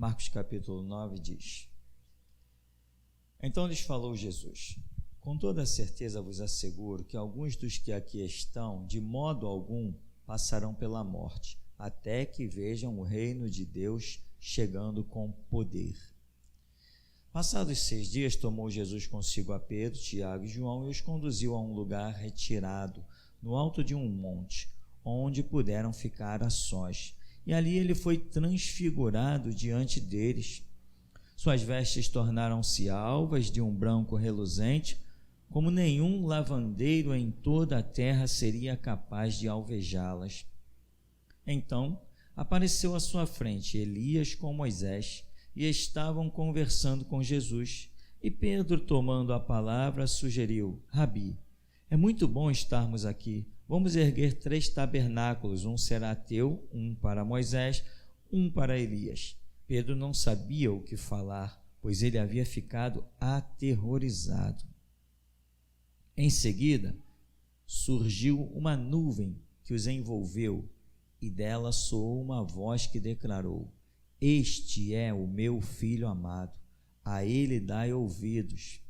Marcos capítulo 9 diz: Então lhes falou Jesus: Com toda certeza vos asseguro que alguns dos que aqui estão, de modo algum, passarão pela morte, até que vejam o reino de Deus chegando com poder. Passados 6 dias, tomou Jesus consigo a Pedro, Tiago e João e os conduziu a um lugar retirado, no alto de um monte, onde puderam ficar a sós. E ali ele foi transfigurado diante deles. Suas vestes tornaram-se alvas de um branco reluzente, como nenhum lavandeiro em toda a terra seria capaz de alvejá-las. Então apareceu à sua frente Elias com Moisés, e estavam conversando com Jesus. E Pedro, tomando a palavra, sugeriu: Rabi, é muito bom estarmos aqui. Vamos erguer 3 tabernáculos, um será teu, um para Moisés, um para Elias. Pedro não sabia o que falar, pois ele havia ficado aterrorizado. Em seguida, surgiu uma nuvem que os envolveu, e dela soou uma voz que declarou: Este é o meu filho amado, a ele dai ouvidos.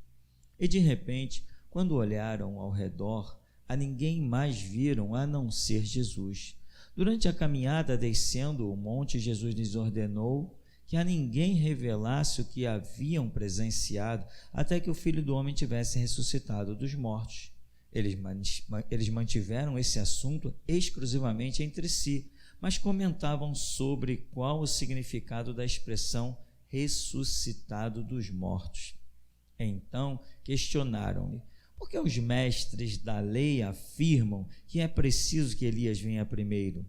E de repente, quando olharam ao redor, a ninguém mais viram a não ser Jesus. Durante a caminhada descendo o monte, Jesus lhes ordenou que a ninguém revelasse o que haviam presenciado, até que o Filho do Homem tivesse ressuscitado dos mortos. Eles mantiveram esse assunto exclusivamente entre si, mas comentavam sobre qual o significado da expressão ressuscitado dos mortos. Então questionaram-lhe: por que os mestres da lei afirmam que é preciso que Elias venha primeiro?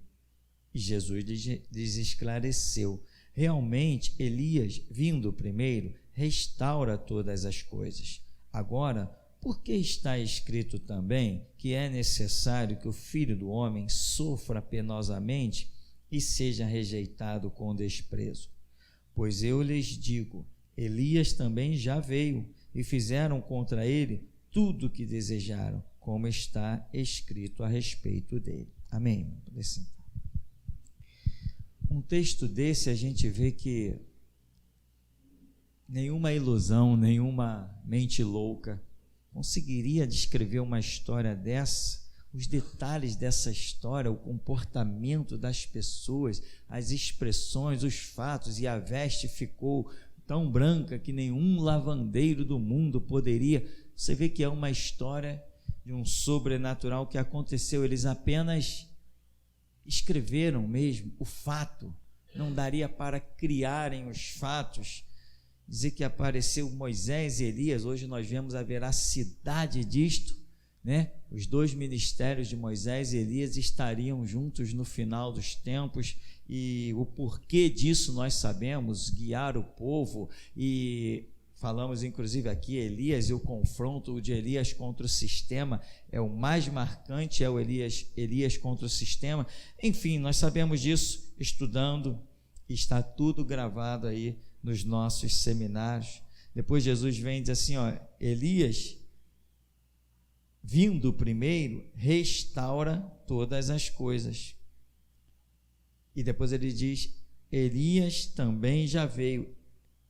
E Jesus lhes esclareceu: realmente Elias, vindo primeiro, restaura todas as coisas. Agora, por que está escrito também que é necessário que o Filho do Homem sofra penosamente e seja rejeitado com desprezo? Pois eu lhes digo, Elias também já veio e fizeram contra ele tudo o que desejaram, como está escrito a respeito dele. Amém. Um texto desse a gente vê que nenhuma ilusão, nenhuma mente louca conseguiria descrever uma história dessa, os detalhes dessa história, o comportamento das pessoas, as expressões, os fatos, e a veste ficou tão branca que nenhum lavandeiro do mundo poderia. Você vê que é uma história de um sobrenatural que aconteceu, eles apenas escreveram mesmo o fato, não daria para criarem os fatos. Dizer que apareceu Moisés e Elias, hoje nós vemos a veracidade disto, né? Os 2 ministérios de Moisés e Elias estariam juntos no final dos tempos, e o porquê disso nós sabemos: guiar o povo. E falamos inclusive aqui Elias, e o confronto de Elias contra o sistema é o mais marcante, é o Elias contra o sistema. Enfim, nós sabemos disso estudando, e está tudo gravado aí nos nossos seminários. Depois Jesus vem e diz assim, Elias, vindo primeiro, restaura todas as coisas. E depois ele diz, Elias também já veio.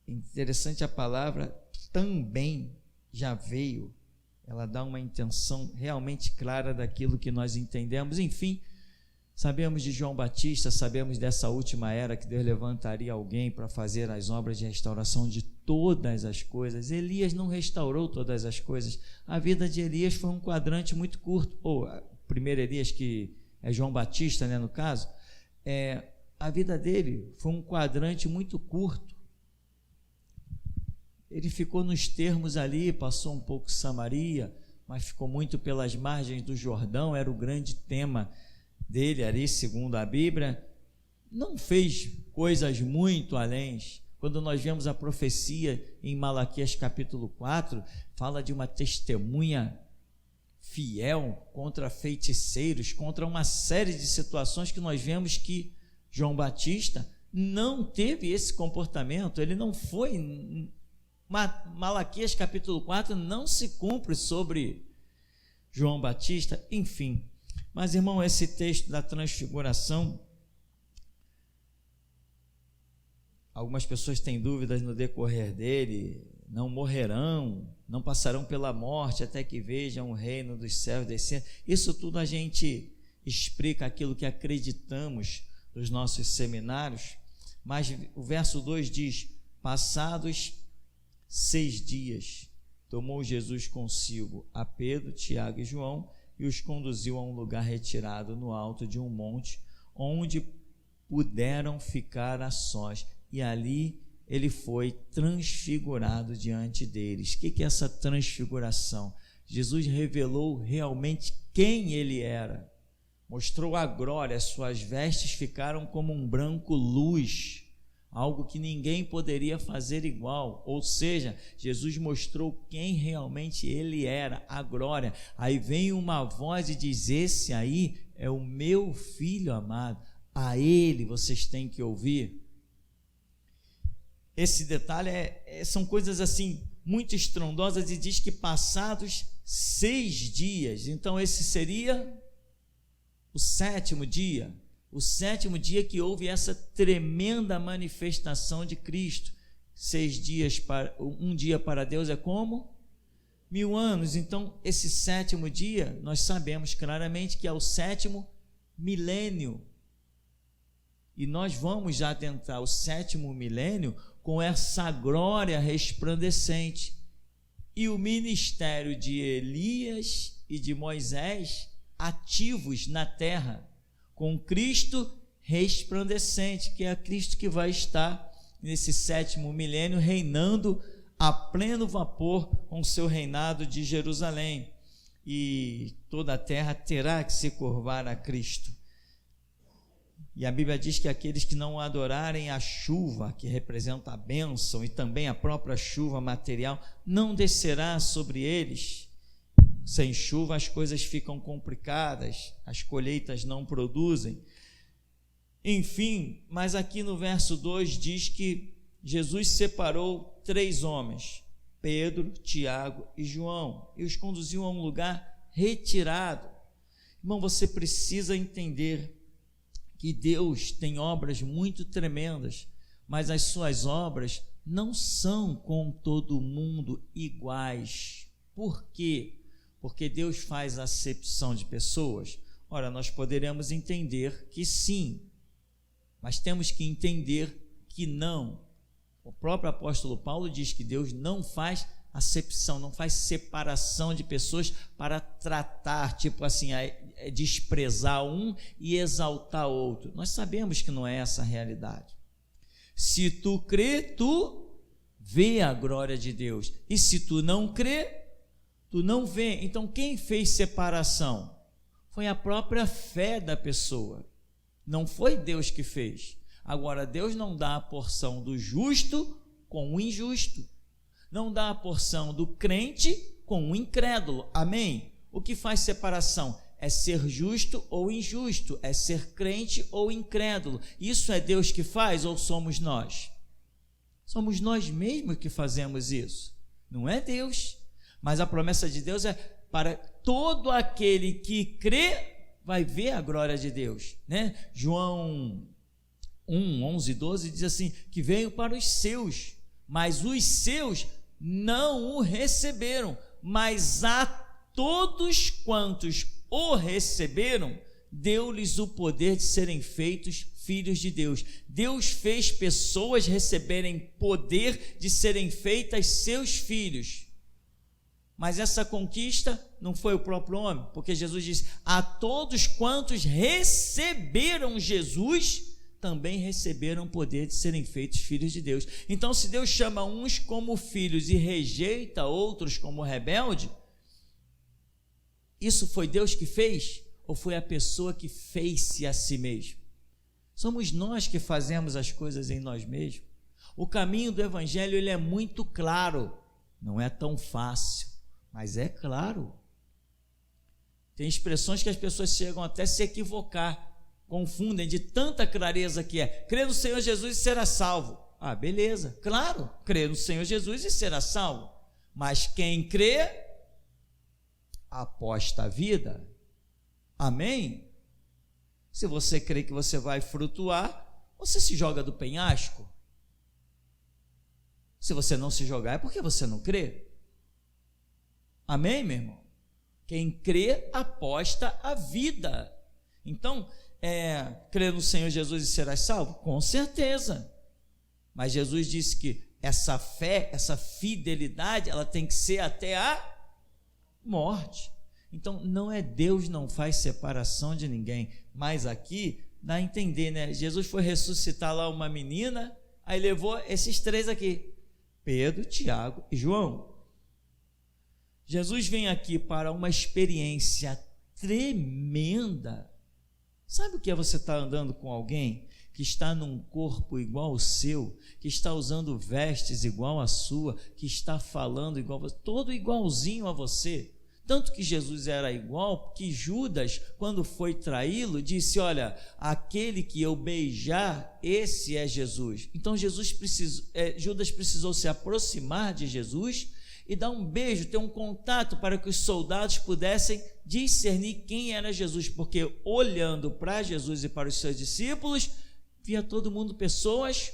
Interessante a palavra também já veio. Ela dá uma intenção realmente clara daquilo que nós entendemos. Enfim, sabemos de João Batista, sabemos dessa última era que Deus levantaria alguém para fazer as obras de restauração de todas as coisas. Elias não restaurou todas as coisas. A vida de Elias foi um quadrante muito curto. Ou primeiro Elias, que é João Batista, né, no caso, a vida dele foi um quadrante muito curto. Ele ficou nos termos ali, passou um pouco Samaria, mas ficou muito pelas margens do Jordão, era o grande tema dele ali, segundo a Bíblia. Não fez coisas muito além. Quando nós vemos a profecia em Malaquias capítulo 4, fala de uma testemunha fiel contra feiticeiros, contra uma série de situações que nós vemos que João Batista não teve esse comportamento. Ele não foi... Malaquias capítulo 4 não se cumpre sobre João Batista, enfim. Mas, irmão, esse texto da transfiguração algumas pessoas têm dúvidas no decorrer dele, não morrerão, não passarão pela morte até que vejam o reino dos céus descer. Isso tudo a gente explica aquilo que acreditamos nos nossos seminários, mas o verso 2 diz: passados 6 dias, tomou Jesus consigo a Pedro, Tiago e João e os conduziu a um lugar retirado no alto de um monte, onde puderam ficar a sós, e ali ele foi transfigurado diante deles. O que é essa transfiguração? Jesus revelou realmente quem ele era, mostrou a glória, suas vestes ficaram como um branco luz, algo que ninguém poderia fazer igual. Ou seja, Jesus mostrou quem realmente ele era, a glória. Aí vem uma voz e diz: esse aí é o meu filho amado, a ele vocês têm que ouvir. Esse detalhe são coisas assim muito estrondosas, e diz que passados 6 dias, então esse seria o 7º dia, o 7º dia que houve essa tremenda manifestação de Cristo. 6 dias um dia para Deus é como 1000 anos. Então esse 7º dia nós sabemos claramente que é o 7º milênio, e nós vamos já adentrar o 7º milênio com essa glória resplandecente. E o ministério de Elias e de Moisés ativos na terra, com Cristo resplandecente, que é Cristo que vai estar nesse 7º milênio reinando a pleno vapor com o seu reinado de Jerusalém, e toda a terra terá que se curvar a Cristo. E a Bíblia diz que aqueles que não adorarem a chuva, que representa a bênção, e também a própria chuva material, não descerá sobre eles. Sem chuva as coisas ficam complicadas, as colheitas não produzem. Enfim, mas aqui no verso 2 diz que Jesus separou 3 homens, Pedro, Tiago e João, e os conduziu a um lugar retirado. Irmão, você precisa entender que Deus tem obras muito tremendas, mas as suas obras não são com todo mundo iguais. Por quê? Porque Deus faz acepção de pessoas? Ora, nós poderemos entender que sim, mas temos que entender que não. O próprio apóstolo Paulo diz que Deus não faz acepção, não faz separação de pessoas para tratar, tipo assim, desprezar um e exaltar outro. Nós sabemos que não é essa a realidade. Se tu crê, tu vê a glória de Deus, e se tu não crê, tu não vê. Então quem fez separação? Foi a própria fé da pessoa, não foi Deus que fez. Agora, Deus não dá a porção do justo com o injusto, não dá a porção do crente com o incrédulo. Amém? O que faz separação? É ser justo ou injusto, é ser crente ou incrédulo. Isso é Deus que faz ou somos nós? Somos nós mesmos que fazemos isso, não é Deus. Mas a promessa de Deus é para todo aquele que crê, vai ver a glória de Deus, né? João 1, 11, 12 diz assim, que veio para os seus, mas os seus não o receberam, mas a todos quantos o receberam, deu-lhes o poder de serem feitos filhos de Deus. Deus fez pessoas receberem poder de serem feitas seus filhos. Mas essa conquista não foi o próprio homem, porque Jesus diz: a todos quantos receberam Jesus, também receberam o poder de serem feitos filhos de Deus. Então, se Deus chama uns como filhos e rejeita outros como rebelde, isso foi Deus que fez? Ou foi a pessoa que fez-se a si mesmo? Somos nós que fazemos as coisas em nós mesmos. O caminho do Evangelho, ele é muito claro, não é tão fácil, mas é claro. Tem expressões que as pessoas chegam até a se equivocar, confundem de tanta clareza que é: crê no Senhor Jesus e será salvo. Ah, beleza, claro, crê no Senhor Jesus e será salvo, mas quem crê aposta a vida. Amém? Se você crê que você vai flutuar, você se joga do penhasco. Se você não se jogar, é porque você não crê. Amém, meu irmão? Quem crê, aposta a vida. Então, crer no Senhor Jesus e serás salvo? Com certeza. Mas Jesus disse que essa fé, essa fidelidade, ela tem que ser até a morte. Então, não é Deus, não faz separação de ninguém. Mas aqui, dá a entender, né? Jesus foi ressuscitar lá uma menina, aí levou esses três aqui, Pedro, Tiago e João. Jesus vem aqui para uma experiência tremenda. Sabe o que é você estar andando com alguém que está num corpo igual ao seu, que está usando vestes igual à sua, que está falando igual a você, todo igualzinho a você? Tanto que Jesus era igual, que Judas, quando foi traí-lo, disse, olha, aquele que eu beijar, esse é Jesus. Então Judas precisou se aproximar de Jesus e dar um beijo, ter um contato para que os soldados pudessem discernir quem era Jesus, porque olhando para Jesus e para os seus discípulos, via todo mundo pessoas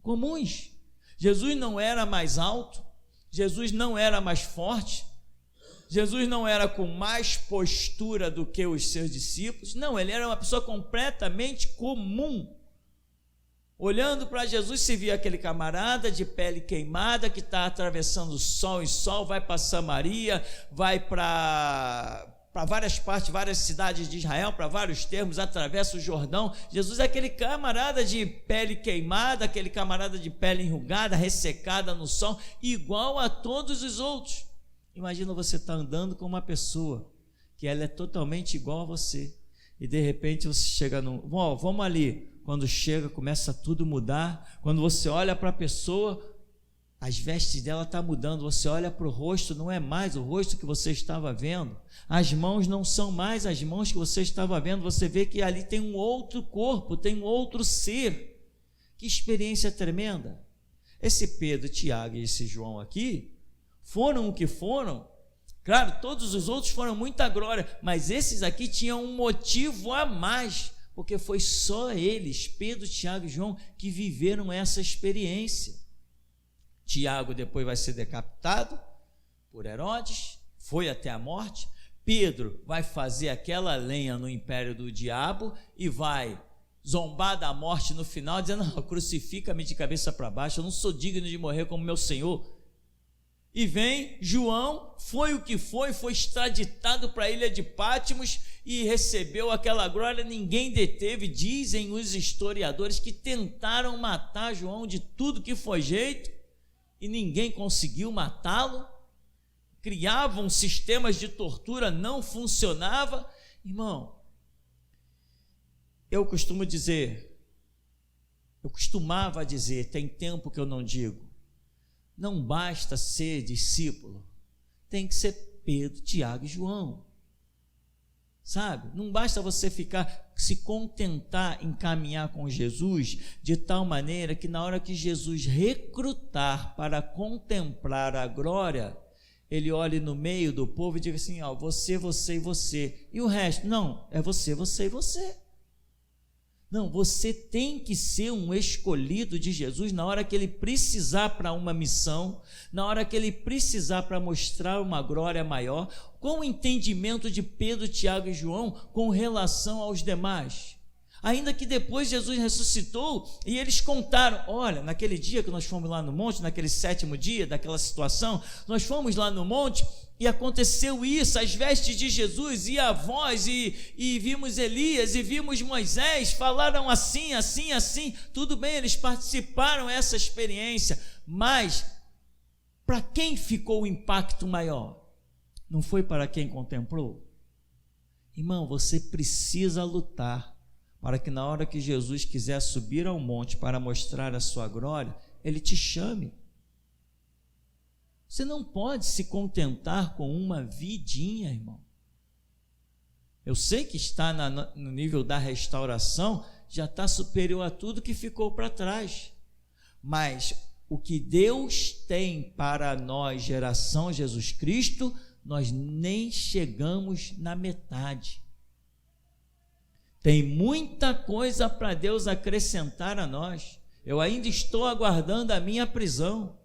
comuns. Jesus não era mais alto, Jesus não era mais forte, Jesus não era com mais postura do que os seus discípulos, não, ele era uma pessoa completamente comum. Olhando para Jesus, se via aquele camarada de pele queimada que está atravessando sol e sol, vai para Samaria, vai para várias partes, várias cidades de Israel, para vários termos, atravessa o Jordão. Jesus é aquele camarada de pele queimada, aquele camarada de pele enrugada, ressecada no sol, igual a todos os outros. Imagina você estar andando com uma pessoa que ela é totalmente igual a você, e de repente você chega vamos ali. Quando chega, começa tudo a mudar. Quando você olha para a pessoa, as vestes dela estão mudando. Você olha para o rosto, não é mais o rosto que você estava vendo. As mãos não são mais as mãos que você estava vendo. Você vê que ali tem um outro corpo, tem um outro ser. Que experiência tremenda. Esse Pedro, Tiago e esse João aqui foram o que foram. Claro, todos os outros foram muita glória, mas esses aqui tinham um motivo a mais, porque foi só eles, Pedro, Tiago e João, que viveram essa experiência. Tiago depois vai ser decapitado por Herodes, foi até a morte. Pedro vai fazer aquela lenha no império do diabo e vai zombar da morte no final, dizendo, não, crucifica-me de cabeça para baixo, eu não sou digno de morrer como meu Senhor. E vem João, foi o que foi extraditado para a ilha de Pátimos e recebeu aquela glória, ninguém deteve. Dizem os historiadores que tentaram matar João de tudo que foi jeito e ninguém conseguiu matá-lo. Criavam sistemas de tortura, não funcionava. Irmão, eu costumava dizer, tem tempo que eu não digo, não basta ser discípulo, tem que ser Pedro, Tiago e João, sabe? Não basta você se contentar em caminhar com Jesus de tal maneira que na hora que Jesus recrutar para contemplar a glória, ele olhe no meio do povo e diga assim, ó, você, você e você, e o resto, não, é você, você e você. Não, você tem que ser um escolhido de Jesus na hora que ele precisar para uma missão, na hora que ele precisar para mostrar uma glória maior. Qual o entendimento de Pedro, Tiago e João com relação aos demais? Ainda que depois Jesus ressuscitou e eles contaram, olha, naquele dia que nós fomos lá no monte, naquele 7º dia daquela situação, nós fomos lá no monte e aconteceu isso, as vestes de Jesus e a voz, e vimos Elias e vimos Moisés, falaram assim, assim, assim. Tudo bem, eles participaram dessa experiência, mas para quem ficou o impacto maior? Não foi para quem contemplou? Irmão, você precisa lutar para que na hora que Jesus quiser subir ao monte para mostrar a sua glória, ele te chame. Você não pode se contentar com uma vidinha, irmão. Eu sei que está no nível da restauração, já está superior a tudo que ficou para trás. Mas o que Deus tem para nós, geração Jesus Cristo, nós nem chegamos na metade. Tem muita coisa para Deus acrescentar a nós. Eu ainda estou aguardando a minha prisão.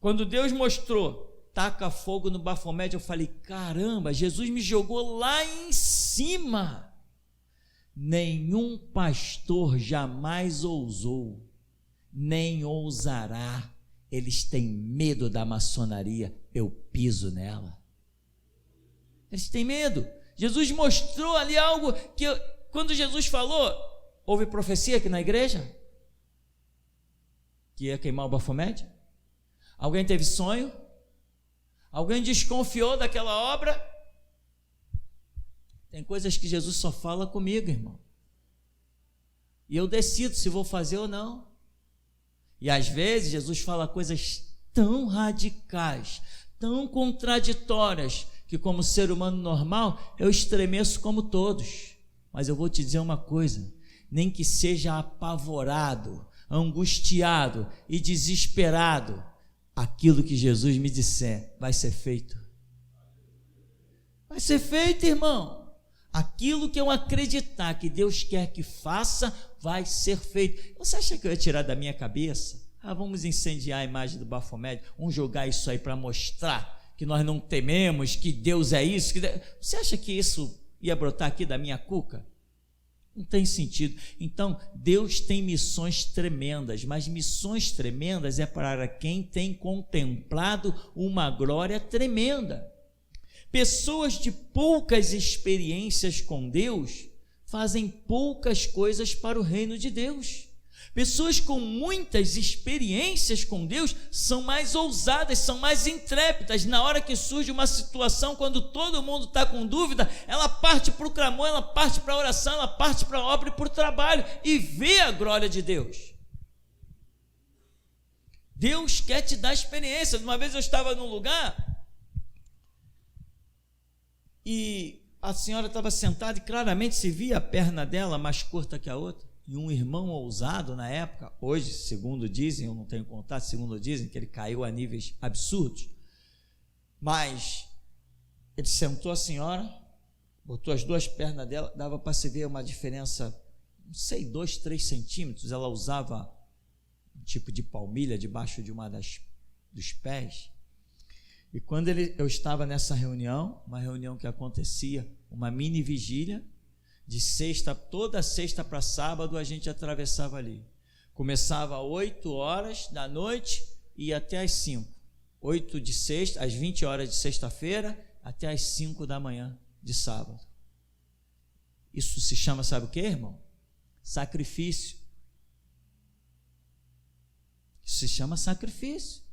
Quando Deus mostrou, taca fogo no Bafomé, eu falei, caramba, Jesus me jogou lá em cima. Nenhum pastor jamais ousou, nem ousará. Eles têm medo da maçonaria, eu piso nela. Eles têm medo. Jesus mostrou ali algo que, quando Jesus falou, houve profecia aqui na igreja, que ia queimar o Bafomé? Alguém teve sonho? Alguém desconfiou daquela obra? Tem coisas que Jesus só fala comigo, irmão, e eu decido se vou fazer ou não. E às vezes Jesus fala coisas tão radicais, tão contraditórias, que como ser humano normal, eu estremeço como todos. Mas eu vou te dizer uma coisa, nem que seja apavorado, angustiado e desesperado, aquilo que Jesus me disser vai ser feito. Vai ser feito, irmão. Aquilo que eu acreditar que Deus quer que faça, vai ser feito. Você acha que eu ia tirar da minha cabeça? Vamos incendiar a imagem do Bafomé, vamos jogar isso aí para mostrar que nós não tememos, que Deus é isso. Você acha que isso ia brotar aqui da minha cuca? Não tem sentido. Então, Deus tem missões tremendas, mas missões tremendas é para quem tem contemplado uma glória tremenda. Pessoas de poucas experiências com Deus fazem poucas coisas para o reino de Deus. Pessoas com muitas experiências com Deus são mais ousadas, são mais intrépidas. Na hora que surge uma situação, quando todo mundo está com dúvida, ela parte para o clamor, ela parte para a oração, ela parte para a obra e para o trabalho e vê a glória de Deus. Deus quer te dar experiência. Uma vez eu estava num lugar e a senhora estava sentada e claramente se via a perna dela mais curta que a outra. E um irmão ousado na época, hoje, segundo dizem, eu não tenho contato, segundo dizem que ele caiu a níveis absurdos, mas ele sentou a senhora, botou as duas pernas dela, dava para se ver uma diferença, não sei, 2, 3 centímetros. Ela usava um tipo de palmilha debaixo de dos pés. E quando eu estava nessa reunião, uma reunião que acontecia, uma mini vigília, de sexta, toda sexta para sábado a gente atravessava ali. Começava às 8 horas da noite e ia até às 5. 8 de sexta, às 20 horas de sexta-feira, até às 5 da manhã de sábado. Isso se chama, sabe o que, irmão? Sacrifício. Isso se chama sacrifício.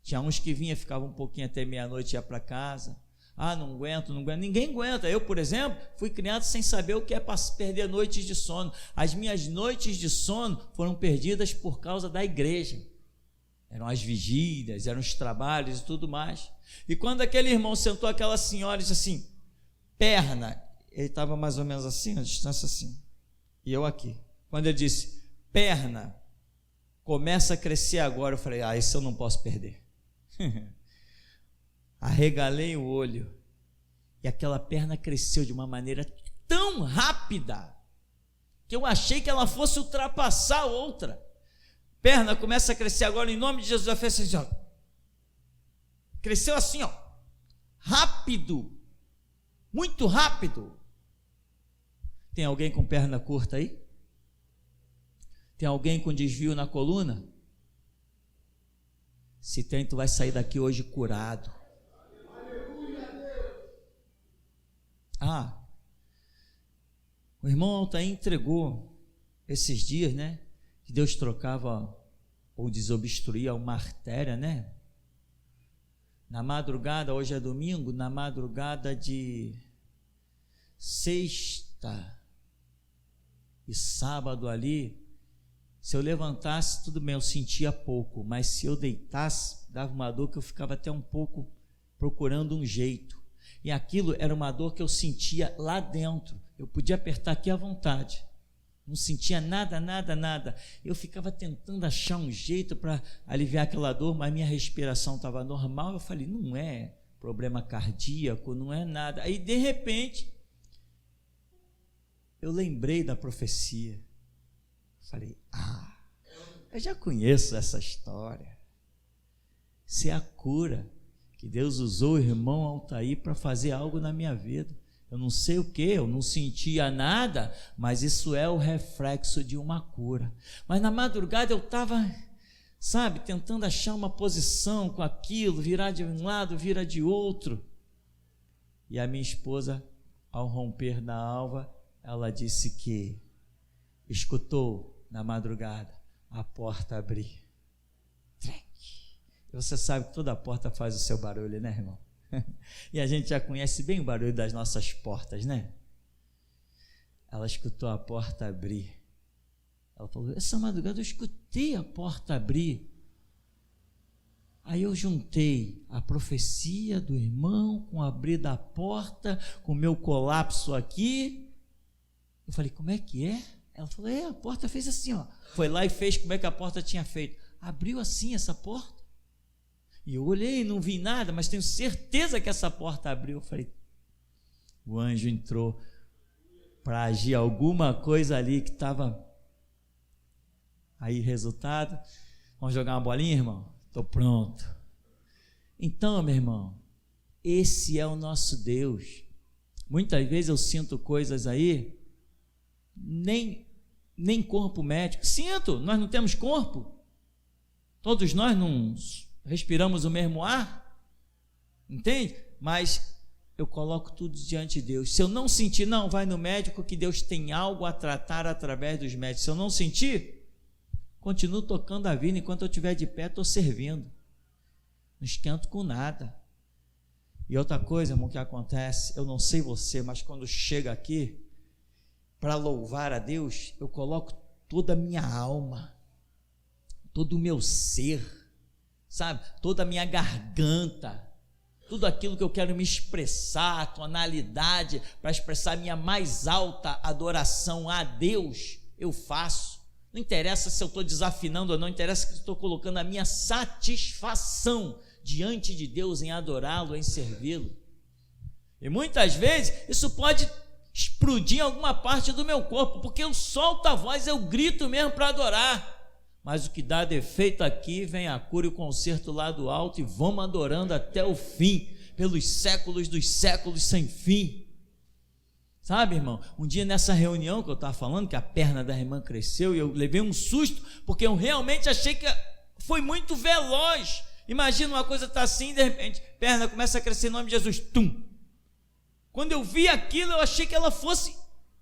Tinha uns que vinha, ficava um pouquinho até meia-noite e ia para casa. Não aguento, ninguém aguenta. Eu, por exemplo, fui criado sem saber o que é perder noites de sono. As minhas noites de sono foram perdidas por causa da igreja. Eram as vigílias, eram os trabalhos e tudo mais. E quando aquele irmão sentou aquela senhora e disse assim, perna, ele estava mais ou menos assim, a distância assim, e eu aqui. Quando ele disse, perna, começa a crescer agora, eu falei, isso eu não posso perder. Arregalei o olho e aquela perna cresceu de uma maneira tão rápida que eu achei que ela fosse ultrapassar a outra. Perna começa a crescer agora em nome de Jesus. Eu fiz assim, ó. Cresceu assim, ó, rápido, muito rápido. Tem alguém com perna curta aí? Tem alguém com desvio na coluna? Se tem, tu vai sair daqui hoje curado. O irmão Altair entregou esses dias, né? Que Deus trocava ou desobstruía uma artéria, né? Na madrugada, hoje é domingo, na madrugada de sexta e sábado ali, se eu levantasse, tudo bem, eu sentia pouco, mas se eu deitasse, dava uma dor que eu ficava até um pouco procurando um jeito. E aquilo era uma dor que eu sentia lá dentro. Eu podia apertar aqui à vontade. Não sentia nada. Eu ficava tentando achar um jeito para aliviar aquela dor, mas minha respiração estava normal. Eu falei, não é problema cardíaco, não é nada. Aí, de repente, eu lembrei da profecia. Falei, Eu já conheço essa história. Isso é a cura que Deus usou o irmão Altair para fazer algo na minha vida. Eu não sei o que, eu não sentia nada, mas isso é o reflexo de uma cura. Mas na madrugada eu estava, tentando achar uma posição com aquilo, virar de um lado, virar de outro. E a minha esposa, ao romper da alva, ela disse que escutou na madrugada a porta abrir. E você sabe que toda porta faz o seu barulho, né, irmão? E a gente já conhece bem o barulho das nossas portas, né? Ela escutou a porta abrir. Ela falou, essa madrugada eu escutei a porta abrir. Aí eu juntei a profecia do irmão com o abrir da porta, com o meu colapso aqui. Eu falei, como é que é? Ela falou, a porta fez assim, ó. Foi lá e fez como é que a porta tinha feito. Abriu assim essa porta. E eu olhei, não vi nada, mas tenho certeza que essa porta abriu. Eu falei, o anjo entrou para agir alguma coisa ali que estava... Aí, resultado, vamos jogar uma bolinha, irmão? Estou pronto. Então, meu irmão, esse é o nosso Deus. Muitas vezes eu sinto coisas aí, nem corpo médico. Sinto, nós não temos corpo. Todos nós não respiramos o mesmo ar, entende? Mas eu coloco tudo diante de Deus. Se eu não sentir, não, vai no médico que Deus tem algo a tratar através dos médicos. Se eu não sentir, continuo tocando a vida, enquanto eu estiver de pé, estou servindo. Não esquento com nada. E outra coisa, irmão, que acontece, eu não sei você, mas quando chega aqui, para louvar a Deus, eu coloco toda a minha alma, todo o meu ser, toda a minha garganta, tudo aquilo que eu quero me expressar, a tonalidade, para expressar a minha mais alta adoração a Deus, eu faço. Não interessa se eu estou desafinando ou não, interessa que eu estou colocando a minha satisfação diante de Deus em adorá-lo, em servi-lo. E muitas vezes isso pode explodir em alguma parte do meu corpo, porque eu solto a voz, eu grito mesmo para adorar. Mas o que dá defeito aqui, vem a cura e o conserto lá do alto, e vamos adorando até o fim, pelos séculos dos séculos sem fim. Sabe, irmão, um dia nessa reunião que eu estava falando, que a perna da irmã cresceu, e eu levei um susto, porque eu realmente achei que foi muito veloz. Imagina uma coisa tá assim, de repente, perna começa a crescer em nome de Jesus, tum. Quando eu vi aquilo, eu achei que ela fosse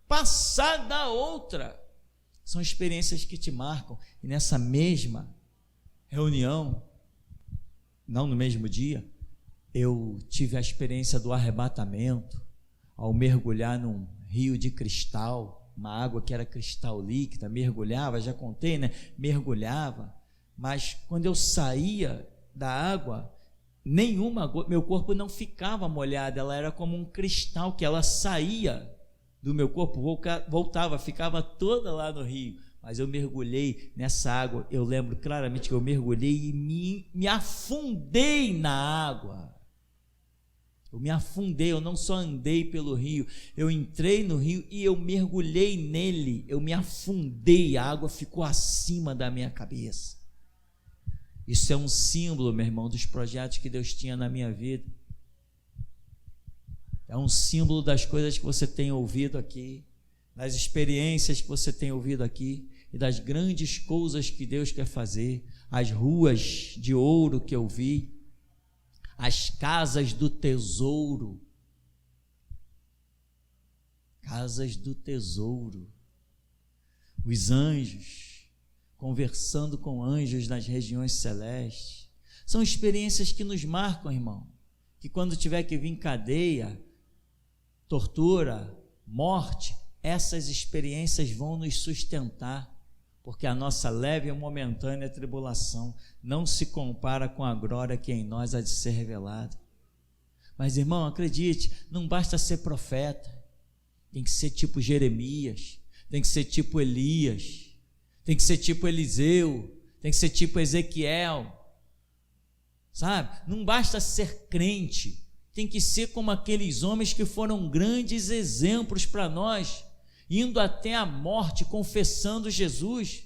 passar da outra. São experiências que te marcam. E nessa mesma reunião, não no mesmo dia, eu tive a experiência do arrebatamento, ao mergulhar num rio de cristal, uma água que era cristal líquida, mergulhava, já contei, né? Mergulhava, mas quando eu saía da água, meu corpo não ficava molhado, ela era como um cristal que ela saía do meu corpo, voltava, ficava toda lá no rio. Mas eu mergulhei nessa água, eu lembro claramente que eu mergulhei e me afundei na água. Eu me afundei, eu não só andei pelo rio, eu entrei no rio e eu mergulhei nele, eu me afundei, a água ficou acima da minha cabeça. Isso é um símbolo, meu irmão, dos projetos que Deus tinha na minha vida. É um símbolo das coisas que você tem ouvido aqui, das experiências que você tem ouvido aqui e das grandes coisas que Deus quer fazer, as ruas de ouro que eu vi, as casas do tesouro, os anjos, conversando com anjos nas regiões celestes. São experiências que nos marcam, irmão, que quando tiver que vir cadeia, tortura, morte, essas experiências vão nos sustentar, porque a nossa leve e momentânea tribulação não se compara com a glória que em nós há de ser revelada. Mas, irmão, acredite, não basta ser profeta, tem que ser tipo Jeremias, tem que ser tipo Elias, tem que ser tipo Eliseu, tem que ser tipo Ezequiel, não basta ser crente, tem que ser como aqueles homens que foram grandes exemplos para nós, indo até a morte, confessando Jesus,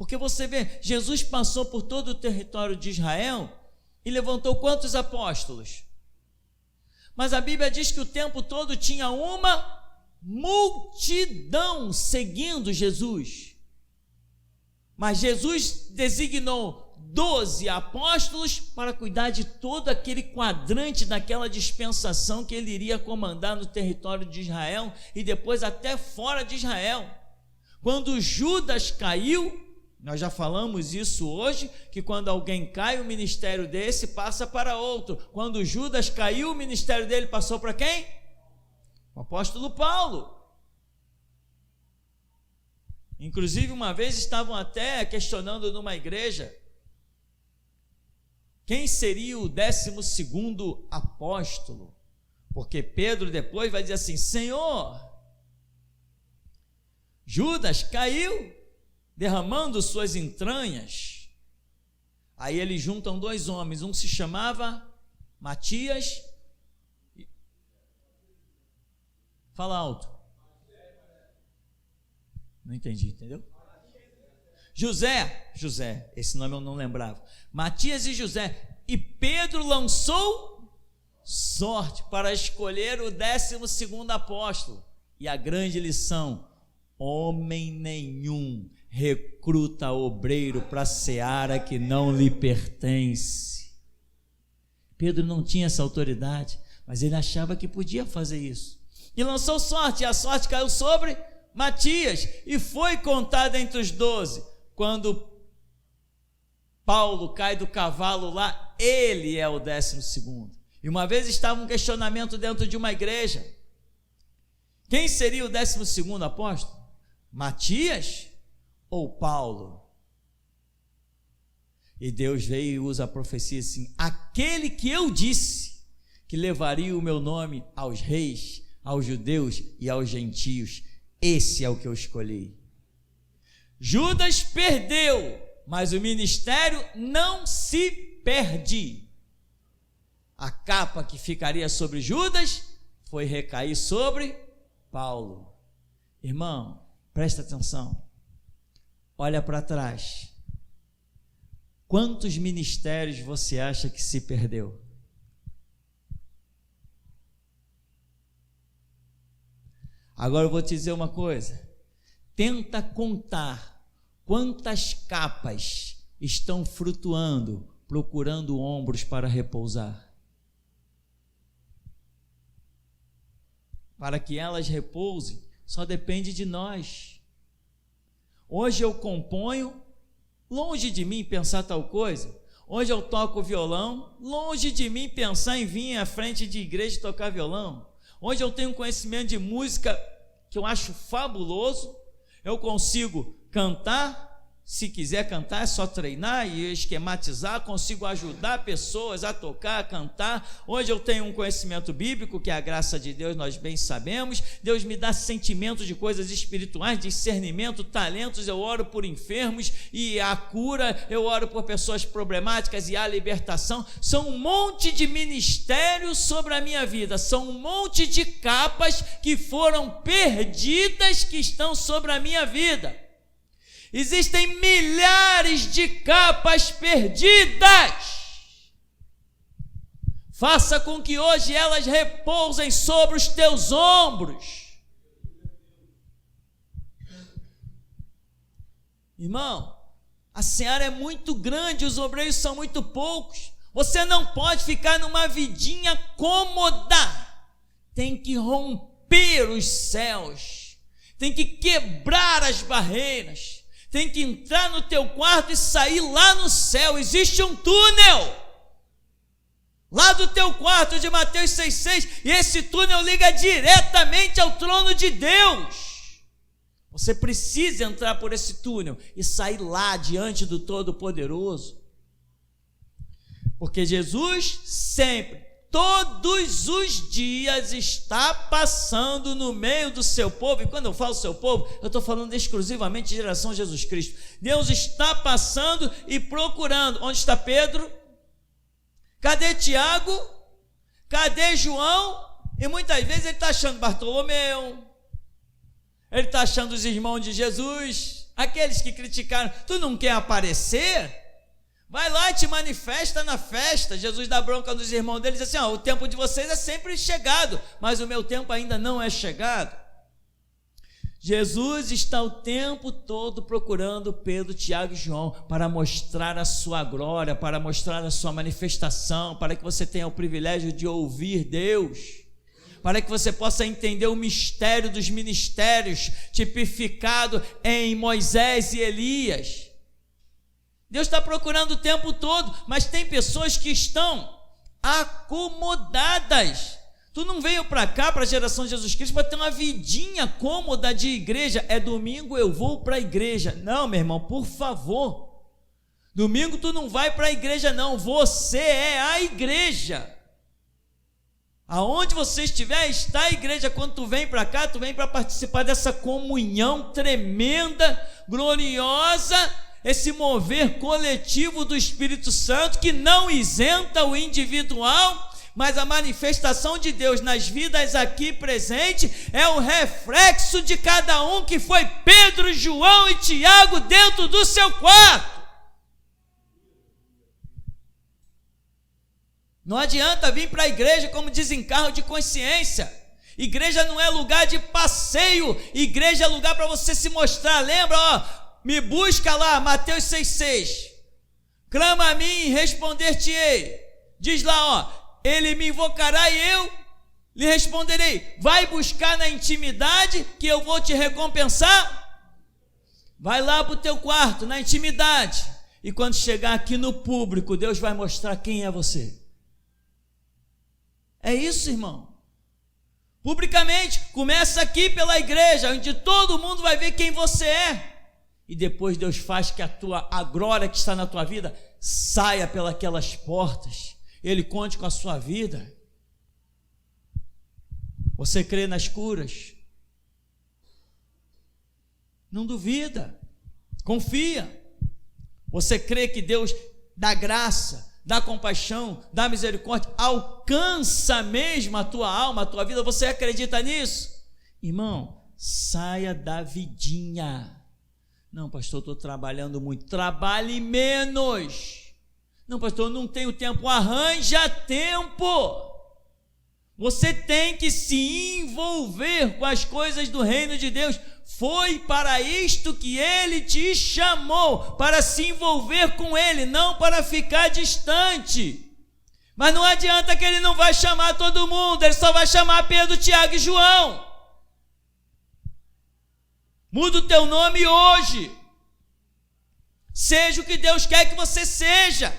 Porque você vê, Jesus passou por todo o território de Israel e levantou quantos apóstolos? Mas a Bíblia diz que o tempo todo tinha uma multidão seguindo Jesus. Mas Jesus designou 12 apóstolos para cuidar de todo aquele quadrante daquela dispensação que ele iria comandar no território de Israel e depois até fora de Israel. Quando Judas caiu, nós já falamos isso hoje, que quando alguém cai, o ministério desse passa para outro. Quando Judas caiu, o ministério dele passou para quem? O apóstolo Paulo. Inclusive, uma vez estavam até questionando numa igreja quem seria o 12º apóstolo, porque Pedro depois vai dizer assim: Senhor, Judas caiu derramando suas entranhas. Aí eles juntam 2 homens, um se chamava Matias, fala alto, não entendi, entendeu? José, esse nome eu não lembrava, Matias e José, e Pedro lançou sorte para escolher o 12º apóstolo, e a grande lição: homem nenhum recruta obreiro para a seara que não lhe pertence. Pedro não tinha essa autoridade, mas ele achava que podia fazer isso, e lançou sorte, e a sorte caiu sobre Matias, e foi contada entre os 12. Quando Paulo cai do cavalo lá, ele é o 12º. E uma vez estava um questionamento dentro de uma igreja: quem seria o 12º apóstolo? Matias ou Paulo? E Deus veio e usa a profecia assim: aquele que eu disse que levaria o meu nome aos reis, aos judeus e aos gentios, esse é o que eu escolhi. Judas perdeu, mas o ministério não se perde. A capa que ficaria sobre Judas foi recair sobre Paulo. Irmão, presta atenção, olha para trás. Quantos ministérios você acha que se perdeu? Agora eu vou te dizer uma coisa: tenta contar quantas capas estão flutuando, procurando ombros para repousar. Para que elas repousem, só depende de nós. Hoje eu componho, longe de mim pensar tal coisa. Hoje eu toco violão, longe de mim pensar em vir à frente de igreja e tocar violão. Hoje eu tenho conhecimento de música que eu acho fabuloso. Eu consigo cantar, se quiser cantar é só treinar e esquematizar, consigo ajudar pessoas a tocar, a cantar. Hoje eu tenho um conhecimento bíblico, que é a graça de Deus, nós bem sabemos. Deus me dá sentimentos de coisas espirituais, discernimento, talentos. Eu oro por enfermos e a cura, eu oro por pessoas problemáticas e a libertação. São um monte de ministérios sobre a minha vida, são um monte de capas que foram perdidas, que estão sobre a minha vida. Existem milhares de capas perdidas. Faça com que hoje elas repousem sobre os teus ombros. Irmão, a seara é muito grande, os obreiros são muito poucos. Você não pode ficar numa vidinha cômoda. Tem que romper os céus. Tem que quebrar as barreiras. Tem que entrar no teu quarto e sair lá no céu. Existe um túnel lá do teu quarto, de Mateus 6,6, e esse túnel liga diretamente ao trono de Deus. Você precisa entrar por esse túnel e sair lá diante do Todo-Poderoso, porque Jesus sempre, todos os dias, está passando no meio do seu povo. E quando eu falo seu povo, eu estou falando exclusivamente de geração de Jesus Cristo. Deus está passando e procurando. Onde está Pedro? Cadê Tiago? Cadê João? E muitas vezes ele está achando Bartolomeu, ele está achando os irmãos de Jesus, Aqueles que criticaram, tu não quer aparecer? Vai lá e te manifesta na festa. Jesus dá bronca nos irmãos dele e diz assim: o tempo de vocês é sempre chegado, mas o meu tempo ainda não é chegado. Jesus está o tempo todo procurando Pedro, Tiago e João para mostrar a sua glória, para mostrar a sua manifestação, para que você tenha o privilégio de ouvir Deus, para que você possa entender o mistério dos ministérios tipificado em Moisés e Elias. Deus está procurando o tempo todo, mas tem pessoas que estão acomodadas. Tu não veio para cá, para a geração de Jesus Cristo, para ter uma vidinha cômoda de igreja. É domingo, eu vou para a igreja. Não, meu irmão, por favor. Domingo tu não vai para a igreja, não. Você é a igreja. Aonde você estiver, está a igreja. Quando tu vem para cá, tu vem para participar dessa comunhão tremenda, gloriosa, esse mover coletivo do Espírito Santo, que não isenta o individual, mas a manifestação de Deus nas vidas aqui presentes é o reflexo de cada um que foi Pedro, João e Tiago dentro do seu quarto. Não adianta vir para a igreja como desencargo de consciência. Igreja não é lugar de passeio, igreja é lugar para você se mostrar. Lembra, me busca lá, Mateus 6,6. Clama a mim e responder-te-ei. Diz lá, ele me invocará e eu lhe responderei. Vai buscar na intimidade que eu vou te recompensar. Vai lá para o teu quarto, na intimidade. E quando chegar aqui no público, Deus vai mostrar quem é você. É isso, irmão. Publicamente, começa aqui pela igreja, onde todo mundo vai ver quem você é. E depois Deus faz que a glória que está na tua vida saia pelas portas. Ele conte com a sua vida. Você crê nas curas? Não duvida, confia. Você crê que Deus dá graça, dá compaixão, dá misericórdia, alcança mesmo a tua alma, a tua vida? Você acredita nisso? Irmão, saia da vidinha. Não, pastor, estou trabalhando muito. Trabalhe menos. Não, pastor, não tenho tempo. Arranja tempo. Você tem que se envolver com as coisas do reino de Deus. Foi para isto que Ele te chamou, para se envolver com Ele, não para ficar distante. Mas não adianta que Ele não vai chamar todo mundo, Ele só vai chamar Pedro, Tiago e João. Muda o teu nome hoje. Seja o que Deus quer que você seja.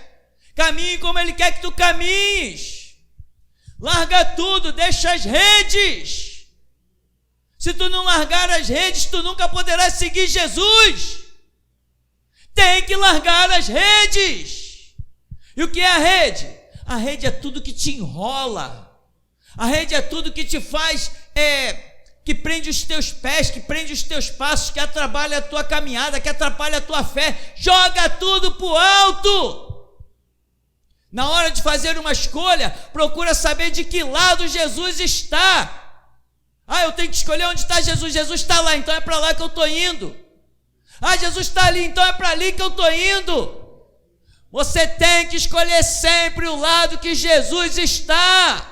Caminhe como Ele quer que tu caminhes. Larga tudo, deixa as redes. Se tu não largar as redes, tu nunca poderás seguir Jesus. Tem que largar as redes. E o que é a rede? A rede é tudo que te enrola. A rede é tudo que te faz, que prende os teus pés, que prende os teus passos, que atrapalha a tua caminhada, que atrapalha a tua fé. Joga tudo para o alto. Na hora de fazer uma escolha, procura saber de que lado Jesus está. Eu tenho que escolher onde está Jesus. Jesus está lá, então é para lá que eu estou indo. Jesus está ali, então é para ali que eu estou indo. Você tem que escolher sempre o lado que Jesus está.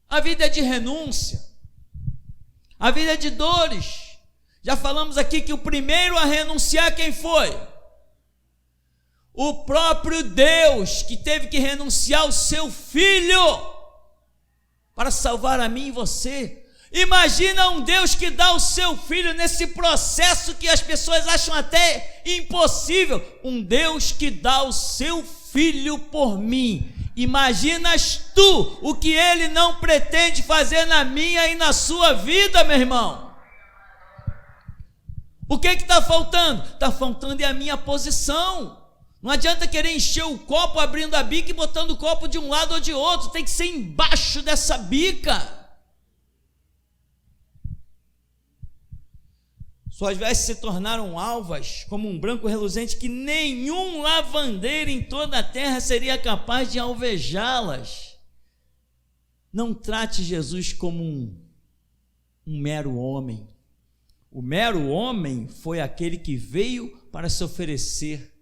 A vida é de renúncia. A vida é de dores. Já falamos aqui que o primeiro a renunciar quem foi? O próprio Deus, que teve que renunciar o seu filho para salvar a mim e você. Imagina um Deus que dá o seu filho nesse processo que as pessoas acham até impossível. Um Deus que dá o seu filho por mim. Imaginas tu o que Ele não pretende fazer na minha e na sua vida, meu irmão? O que está faltando? Está faltando é a minha posição. Não adianta querer encher o copo abrindo a bica e botando o copo de um lado ou de outro. Tem que ser embaixo dessa bica. Suas vestes se tornaram alvas, como um branco reluzente, que nenhum lavandeiro em toda a terra seria capaz de alvejá-las. Não trate Jesus como um mero homem. O mero homem foi aquele que veio para se oferecer.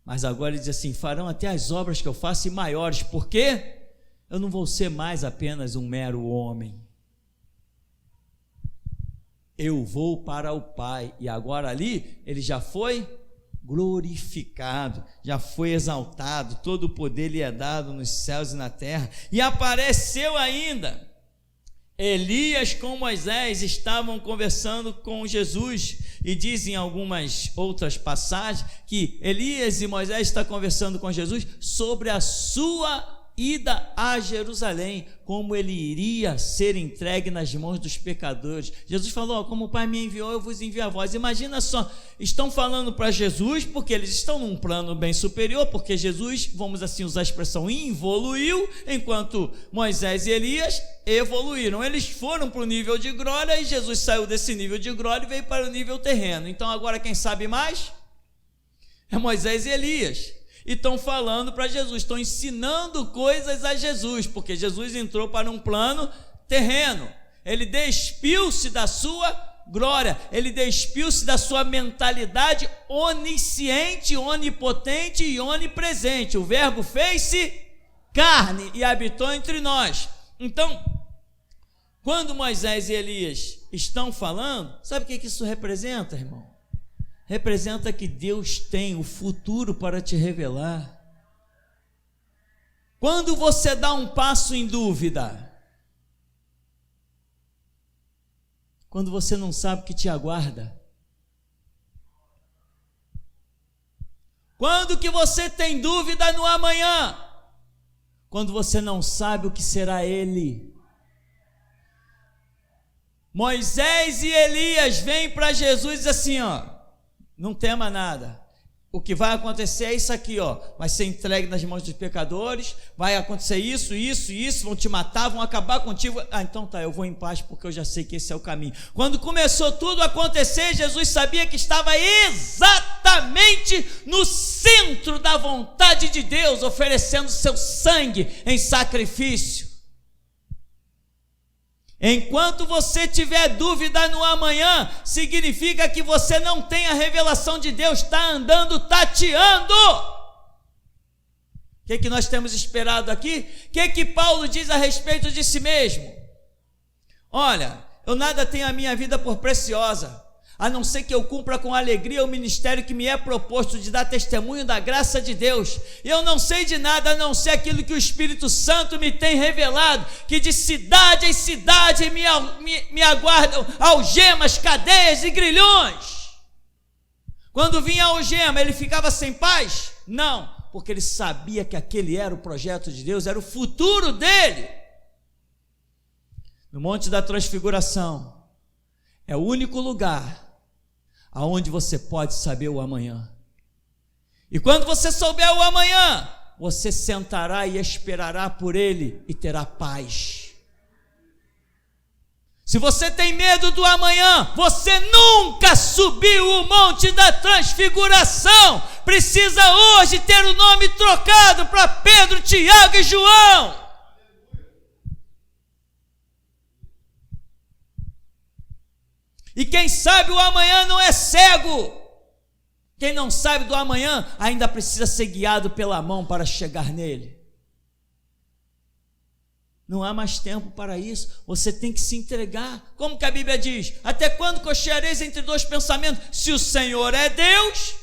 Mas agora ele diz assim: farão até as obras que eu faço e maiores. Por quê? Eu não vou ser mais apenas um mero homem. Eu vou para o Pai. E agora ali, ele já foi glorificado, já foi exaltado, todo o poder lhe é dado nos céus e na terra. E apareceu ainda Elias com Moisés, estavam conversando com Jesus, e dizem algumas outras passagens que Elias e Moisés estão conversando com Jesus sobre a sua ida a Jerusalém, como ele iria ser entregue nas mãos dos pecadores. Jesus falou: como o Pai me enviou, eu vos envio a vós. Imagina só, estão falando para Jesus, porque eles estão num plano bem superior, porque Jesus, vamos assim usar a expressão, evoluiu, enquanto Moisés e Elias evoluíram. Eles foram para o nível de glória, e Jesus saiu desse nível de glória e veio para o nível terreno. Então agora quem sabe mais é Moisés e Elias. E estão falando para Jesus, estão ensinando coisas a Jesus, porque Jesus entrou para um plano terreno. Ele despiu-se da sua glória, ele despiu-se da sua mentalidade onisciente, onipotente e onipresente. O verbo fez-se carne e habitou entre nós. Então, quando Moisés e Elias estão falando, sabe o que isso representa, irmão? Representa que Deus tem o futuro para te revelar. Quando você dá um passo em dúvida, quando você não sabe o que te aguarda, quando que você tem dúvida no amanhã, quando você não sabe o que será ele. Moisés e Elias vêm para Jesus e dizem assim: ó, não tema nada, o que vai acontecer é isso aqui, ó, vai ser entregue nas mãos dos pecadores, vai acontecer isso, vão te matar, vão acabar contigo. Então tá, eu vou em paz, porque eu já sei que esse é o caminho. Quando começou tudo a acontecer, Jesus sabia que estava exatamente no centro da vontade de Deus, oferecendo seu sangue em sacrifício. Enquanto você tiver dúvida no amanhã, significa que você não tem a revelação de Deus, está andando tateando. O que nós temos esperado aqui? O que Paulo diz a respeito de si mesmo? Olha, eu nada tenho a minha vida por preciosa, a não ser que eu cumpra com alegria o ministério que me é proposto de dar testemunho da graça de Deus. Eu não sei de nada a não ser aquilo que o Espírito Santo me tem revelado, que de cidade em cidade me aguardam algemas, cadeias e grilhões. Quando vinha a algema, ele ficava sem paz? Não, porque ele sabia que aquele era o projeto de Deus, era o futuro dele. No Monte da Transfiguração é o único lugar aonde você pode saber o amanhã. E quando você souber o amanhã, você sentará e esperará por ele e terá paz. Se você tem medo do amanhã, você nunca subiu o Monte da Transfiguração. Precisa hoje ter o nome trocado para Pedro, Tiago e João. E quem sabe o amanhã não é cego. Quem não sabe do amanhã ainda precisa ser guiado pela mão para chegar nele. Não há mais tempo para isso. Você tem que se entregar. Como que a Bíblia diz? Até quando cocheareis entre dois pensamentos? Se o Senhor é Deus.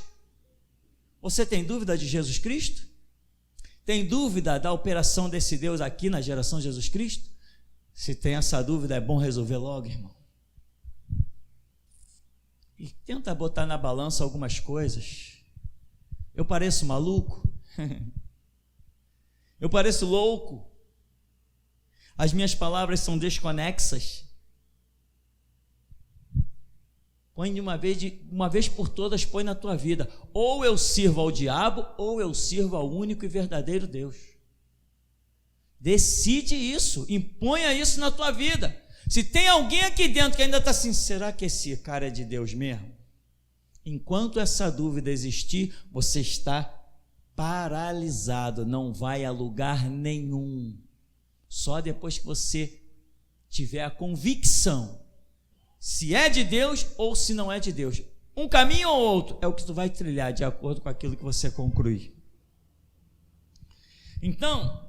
Você tem dúvida de Jesus Cristo? Tem dúvida da operação desse Deus aqui na geração de Jesus Cristo? Se tem essa dúvida, é bom resolver logo, irmão. E tenta botar na balança algumas coisas. Eu pareço maluco? Eu pareço louco? As minhas palavras são desconexas? Põe de uma vez por todas, põe na tua vida. Ou eu sirvo ao diabo, ou eu sirvo ao único e verdadeiro Deus. Decide isso, imponha isso na tua vida. Se tem alguém aqui dentro que ainda está assim, será que esse cara é de Deus mesmo? Enquanto essa dúvida existir, você está paralisado, não vai a lugar nenhum. Só depois que você tiver a convicção se é de Deus ou se não é de Deus. Um caminho ou outro é o que tu vai trilhar de acordo com aquilo que você concluir. Então,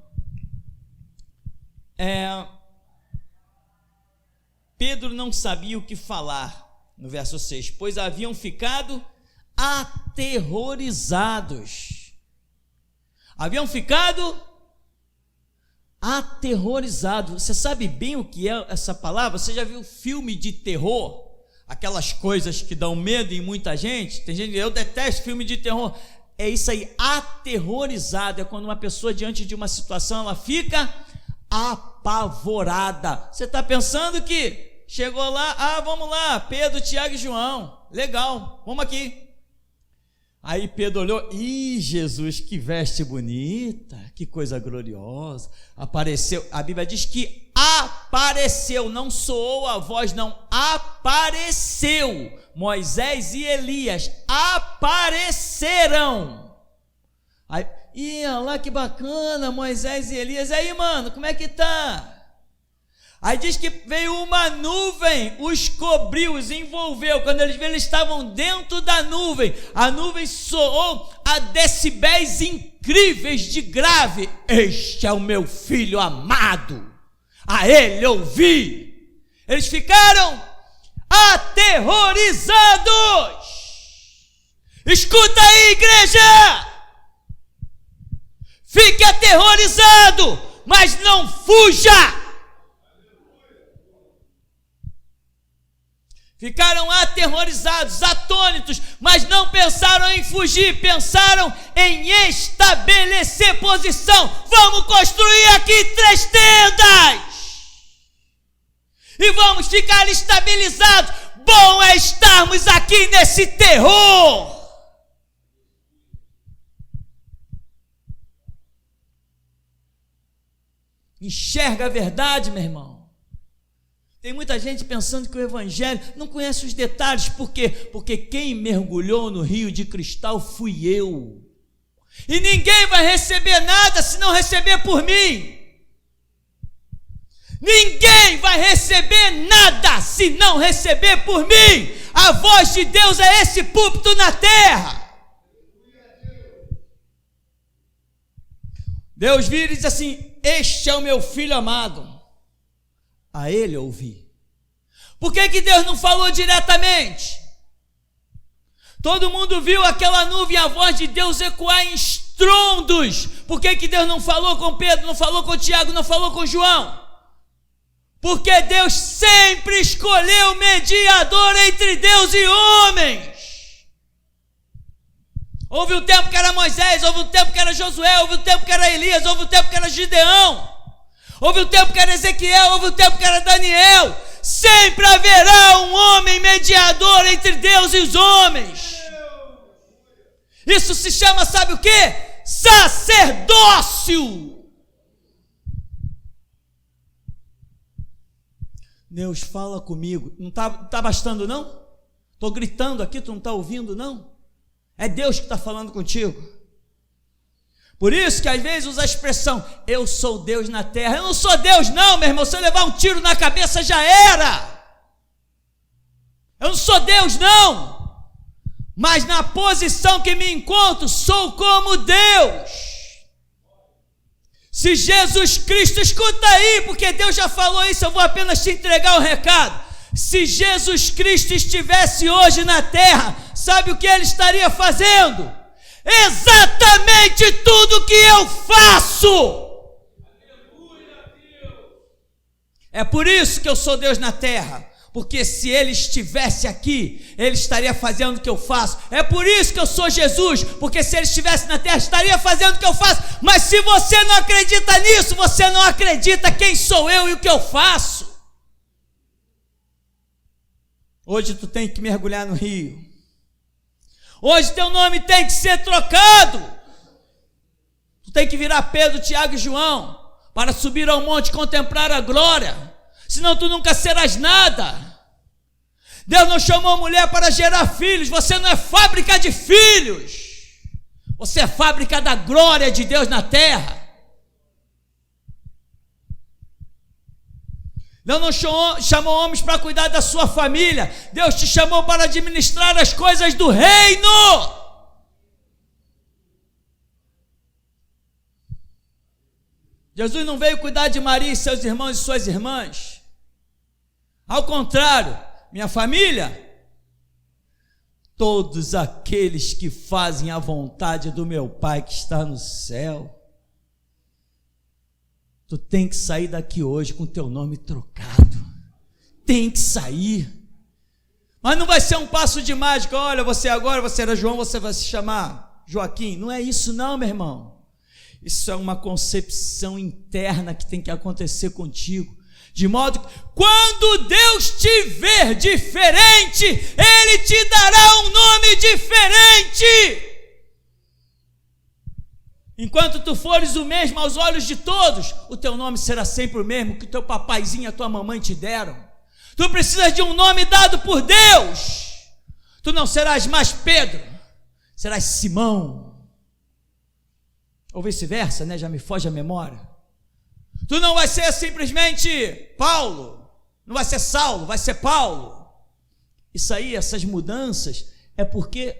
Pedro não sabia o que falar, no verso 6, pois haviam ficado aterrorizados. Haviam ficado aterrorizados. Você sabe bem o que é essa palavra? Você já viu filme de terror? Aquelas coisas que dão medo em muita gente? Tem gente, eu detesto filme de terror. É isso aí, aterrorizado. É quando uma pessoa diante de uma situação, ela fica apavorada. Você está pensando que chegou lá, vamos lá, Pedro, Tiago e João, legal, vamos aqui. Aí Pedro olhou, Jesus, que veste bonita, que coisa gloriosa, apareceu, a Bíblia diz que apareceu, não soou a voz não, apareceu, Moisés e Elias apareceram. Aí, olha lá que bacana, Moisés e Elias, aí mano, como é que tá? Aí diz que veio uma nuvem, os cobriu, os envolveu. Quando eles viram, eles estavam dentro da nuvem. A nuvem soou a decibéis incríveis de grave. Este é o meu filho amado, a ele ouvi. Eles ficaram aterrorizados. Escuta aí, igreja. Fique aterrorizado, mas não fuja. Ficaram aterrorizados, atônitos, mas não pensaram em fugir, pensaram em estabelecer posição. Vamos construir aqui 3 tendas e vamos ficar estabilizados. Bom é estarmos aqui nesse terror. Enxerga a verdade, meu irmão. Tem muita gente pensando que o evangelho não conhece os detalhes. Por quê? Porque quem mergulhou no rio de cristal fui eu. E ninguém vai receber nada se não receber por mim. Ninguém vai receber nada se não receber por mim. A voz de Deus é esse púlpito na terra. Deus vira e diz assim: este é o meu filho amado, a ele ouvi. Por que Deus não falou diretamente? Todo mundo viu aquela nuvem, a voz de Deus ecoar em estrondos. Por que Deus não falou com Pedro, não falou com Tiago, não falou com João? Porque Deus sempre escolheu mediador entre Deus e homens. Houve um tempo que era Moisés, houve um tempo que era Josué, houve um tempo que era Elias, houve um tempo que era Gideão. Houve um tempo que era Ezequiel, houve um tempo que era Daniel. Sempre haverá um homem mediador entre Deus e os homens. Isso se chama, sabe o quê? Sacerdócio. Deus fala comigo. Não tá bastando não? Estou gritando aqui, tu não está ouvindo não? É Deus que está falando contigo. Por isso que às vezes usa a expressão, eu sou Deus na terra. Eu não sou Deus não, meu irmão. Se eu levar um tiro na cabeça já era. Eu não sou Deus não. Mas na posição que me encontro, sou como Deus. Se Jesus Cristo, escuta aí, porque Deus já falou isso, eu vou apenas te entregar o recado. Se Jesus Cristo estivesse hoje na terra, sabe o que ele estaria fazendo? Exatamente tudo que eu faço. É por isso que eu sou Deus na terra, porque se ele estivesse aqui, ele estaria fazendo o que eu faço. É por isso que eu sou Jesus, porque se ele estivesse na terra, estaria fazendo o que eu faço. Mas se você não acredita nisso, você não acredita quem sou eu e o que eu faço. Hoje tu tem que mergulhar no rio. Hoje teu nome tem que ser trocado. Tu tem que virar Pedro, Tiago e João para subir ao monte e contemplar a glória. Senão tu nunca serás nada. Deus não chamou a mulher para gerar filhos. Você não é fábrica de filhos. Você é fábrica da glória de Deus na terra. Deus não chamou homens para cuidar da sua família. Deus te chamou para administrar as coisas do reino. Jesus não veio cuidar de Maria e seus irmãos e suas irmãs. Ao contrário, minha família, todos aqueles que fazem a vontade do meu Pai que está no céu. Tu tem que sair daqui hoje com teu nome trocado. Tem que sair. Mas não vai ser um passo de mágica. Olha, você agora, você era João, você vai se chamar Joaquim. Não é isso não, meu irmão. Isso é uma concepção interna que tem que acontecer contigo. De modo que, quando Deus te ver diferente, Ele te dará um nome diferente. Enquanto tu fores o mesmo aos olhos de todos, o teu nome será sempre o mesmo que o teu papaizinho e a tua mamãe te deram. Tu precisas de um nome dado por Deus. Tu não serás mais Pedro, serás Simão. Ou vice-versa, né? Já me foge a memória. Tu não vai ser simplesmente Paulo, não vai ser Saulo, vai ser Paulo. Isso aí, essas mudanças, é porque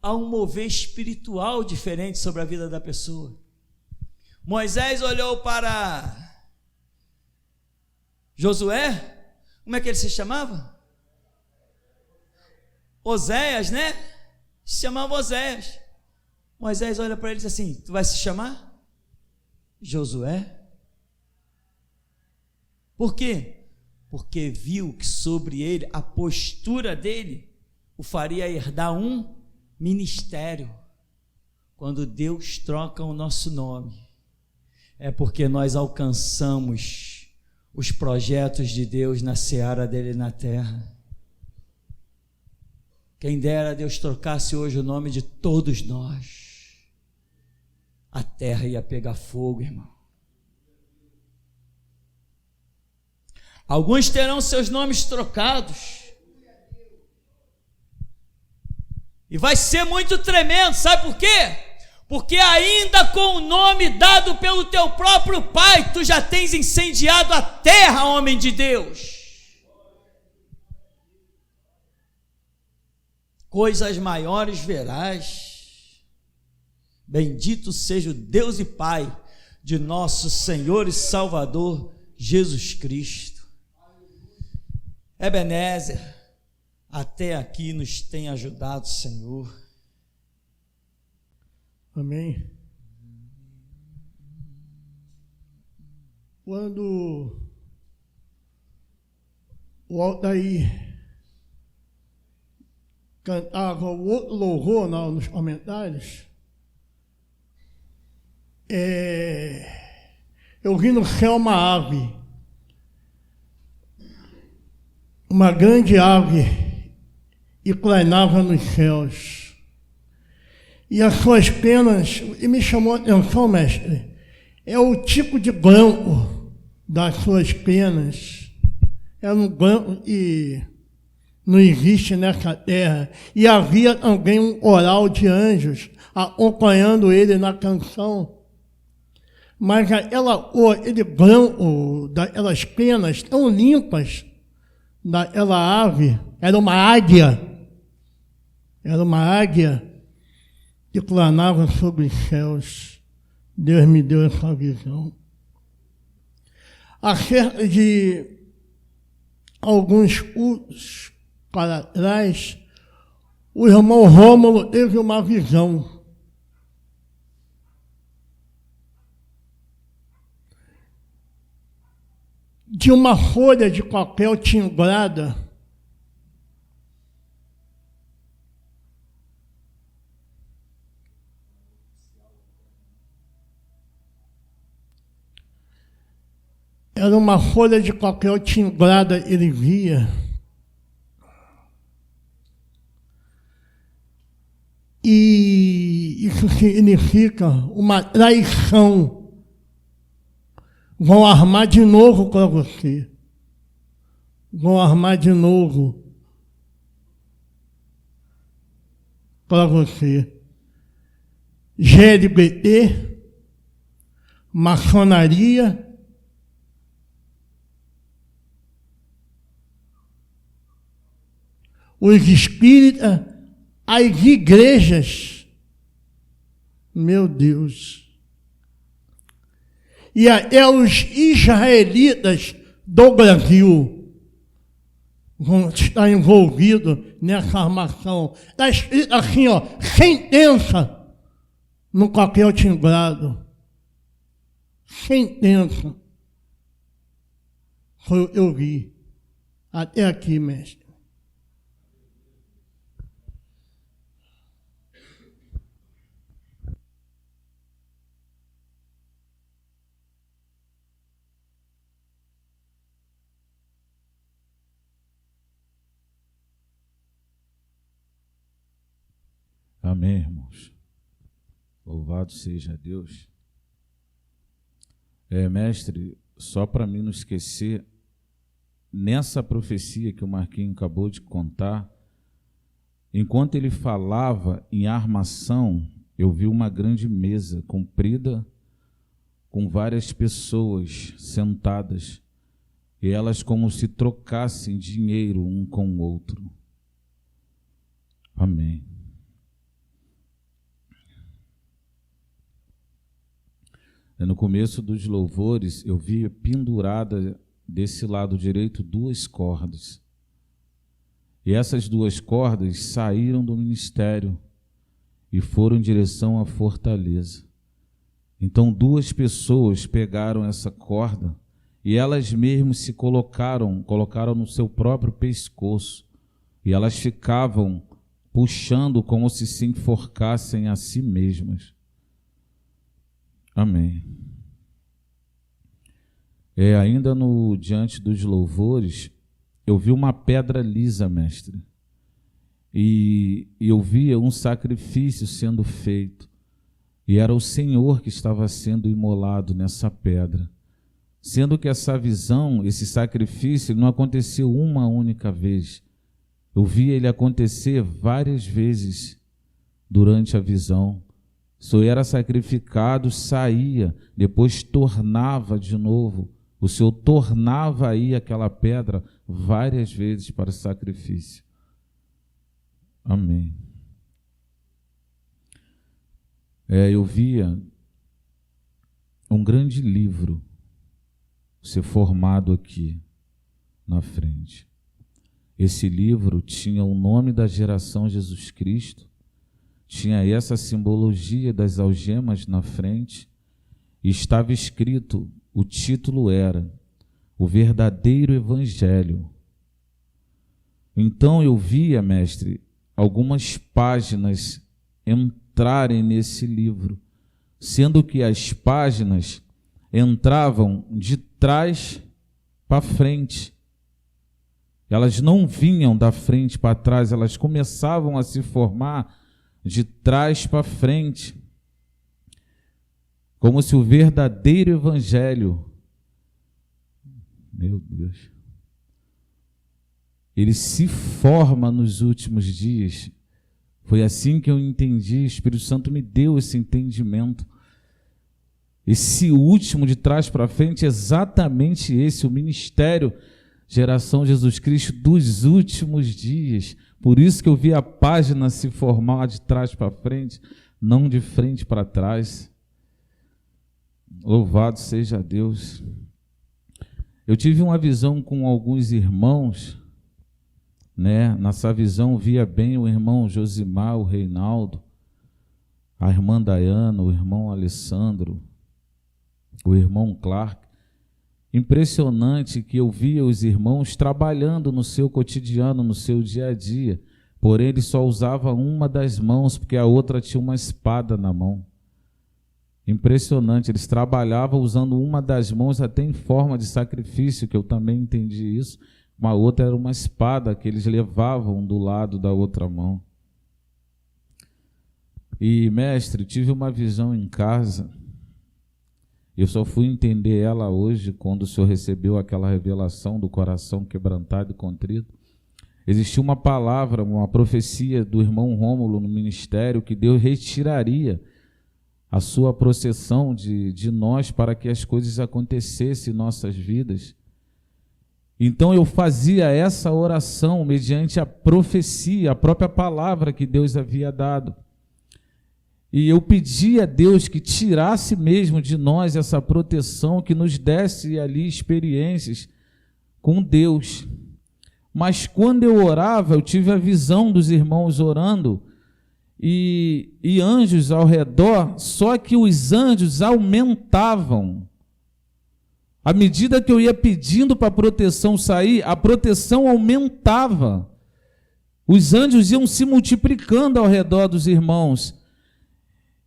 há um mover espiritual diferente sobre a vida da pessoa. Moisés olhou para Josué, como é que ele se chamava? Oséias, né? Se chamava Oséias. Moisés olha para ele e diz assim: tu vai se chamar Josué? Por quê? Porque viu que sobre ele, a postura dele, o faria herdar um ministério. Quando Deus troca o nosso nome, é porque nós alcançamos os projetos de Deus na seara dele na terra. Quem dera Deus trocasse hoje o nome de todos nós, a terra ia pegar fogo, irmão. Alguns terão seus nomes trocados, e vai ser muito tremendo, sabe por quê? Porque ainda com o nome dado pelo teu próprio Pai, tu já tens incendiado a terra, homem de Deus. Coisas maiores verás. Bendito seja o Deus e Pai de nosso Senhor e Salvador Jesus Cristo. Ebenezer, até aqui nos tem ajudado, Senhor. Amém. Quando o Altair cantava o outro louvor nos comentários, eu vi no céu uma ave, uma grande ave, e planava nos céus. E as suas penas, e me chamou a atenção, mestre, é o tipo de branco das suas penas. Era um branco que não existe nessa terra. E havia também um oral de anjos acompanhando ele na canção. Mas aquele branco daquelas penas tão limpas daquela ave, era uma águia. Era uma águia que planava sobre os céus. Deus me deu essa visão. Acerca de alguns cultos para trás, o irmão Rômulo teve uma visão. De uma folha de papel timbrada, era uma folha de papel timbrada, ele via. E isso significa uma traição. Vão armar de novo para você. Vão armar de novo para você. GLBT, maçonaria, os espíritas, as igrejas. Meu Deus. E até os israelitas do Brasil vão estar envolvidos nessa armação. Está escrito assim, ó, sentença no papel timbrado. Sentença. Foi o que eu vi. Até aqui, mestre. Amém, irmãos. Louvado seja Deus. Mestre, só para mim não esquecer, nessa profecia que o Marquinhos acabou de contar, enquanto ele falava em armação, eu vi uma grande mesa comprida com várias pessoas sentadas, e elas como se trocassem dinheiro um com o outro. Amém. No começo dos louvores, eu vi pendurada desse lado direito 2 cordas. E essas 2 cordas saíram do ministério e foram em direção à fortaleza. Então 2 pessoas pegaram essa corda e elas mesmas se colocaram no seu próprio pescoço. E elas ficavam puxando como se enforcassem a si mesmas. Amém. Ainda diante dos louvores, eu vi uma pedra lisa, mestre, e eu via um sacrifício sendo feito, e era o Senhor que estava sendo imolado nessa pedra, sendo que essa visão, esse sacrifício, não aconteceu uma única vez. Eu vi ele acontecer várias vezes durante a visão. O Senhor era sacrificado, saía, depois tornava de novo. O Senhor tornava aí aquela pedra várias vezes para o sacrifício. Amém. Eu via um grande livro ser formado aqui na frente. Esse livro tinha o nome da geração Jesus Cristo, tinha essa simbologia das algemas na frente, e estava escrito, o título era O Verdadeiro Evangelho. Então eu via, mestre, algumas páginas entrarem nesse livro, sendo que as páginas entravam de trás para frente. Elas não vinham da frente para trás, elas começavam a se formar de trás para frente, como se o verdadeiro evangelho, meu Deus, ele se forma nos últimos dias. Foi assim que eu entendi, o Espírito Santo me deu esse entendimento. Esse último de trás para frente é exatamente esse, o ministério Geração Jesus Cristo dos últimos dias. Por isso que eu vi a página se formar de trás para frente, não de frente para trás. Louvado seja Deus. Eu tive uma visão com alguns irmãos, né? Nessa visão via bem o irmão Josimar, o Reinaldo, a irmã Dayana, o irmão Alessandro, o irmão Clark. Impressionante que eu via os irmãos trabalhando no seu cotidiano, no seu dia a dia, porém ele só usava uma das mãos, porque a outra tinha uma espada na mão. Impressionante, eles trabalhavam usando uma das mãos até em forma de sacrifício, que eu também entendi isso, uma outra era uma espada que eles levavam do lado da outra mão. E, mestre, tive uma visão em casa. Eu só fui entender ela hoje, quando o Senhor recebeu aquela revelação do coração quebrantado e contrito. Existia uma palavra, uma profecia do irmão Rômulo no ministério, que Deus retiraria a sua processão de nós para que as coisas acontecessem em nossas vidas. Então eu fazia essa oração mediante a profecia, a própria palavra que Deus havia dado. E eu pedi a Deus que tirasse mesmo de nós essa proteção, que nos desse ali experiências com Deus. Mas quando eu orava, eu tive a visão dos irmãos orando e anjos ao redor, só que os anjos aumentavam. À medida que eu ia pedindo para a proteção sair, a proteção aumentava. Os anjos iam se multiplicando ao redor dos irmãos.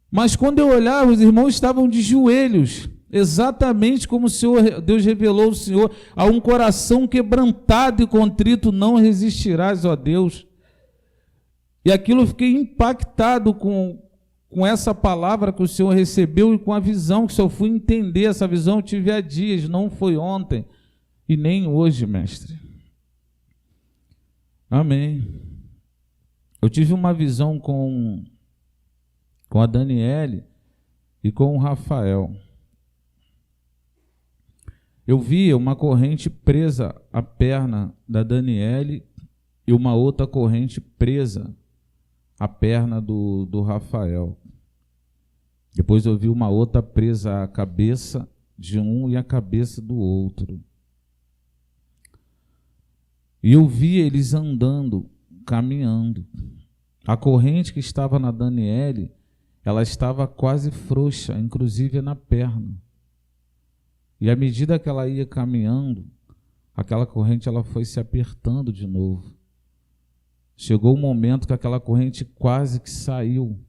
Mas quando eu olhava, os irmãos estavam de joelhos, exatamente como o Senhor, Deus revelou ao Senhor: a um coração quebrantado e contrito não resistirás, ó Deus. E aquilo eu fiquei impactado com essa palavra que o Senhor recebeu e com a visão, que só fui entender essa visão, eu tive há dias, não foi ontem e nem hoje, mestre. Amém. Eu tive uma visão com a Daniele e com o Rafael. Eu via uma corrente presa à perna da Daniele e uma outra corrente presa à perna do Rafael. Depois eu vi uma outra presa à cabeça de um e à cabeça do outro. E eu vi eles andando, caminhando. A corrente que estava na Daniele, ela estava quase frouxa, inclusive na perna. E à medida que ela ia caminhando, aquela corrente ela foi se apertando de novo. Chegou um momento que aquela corrente quase que saiu.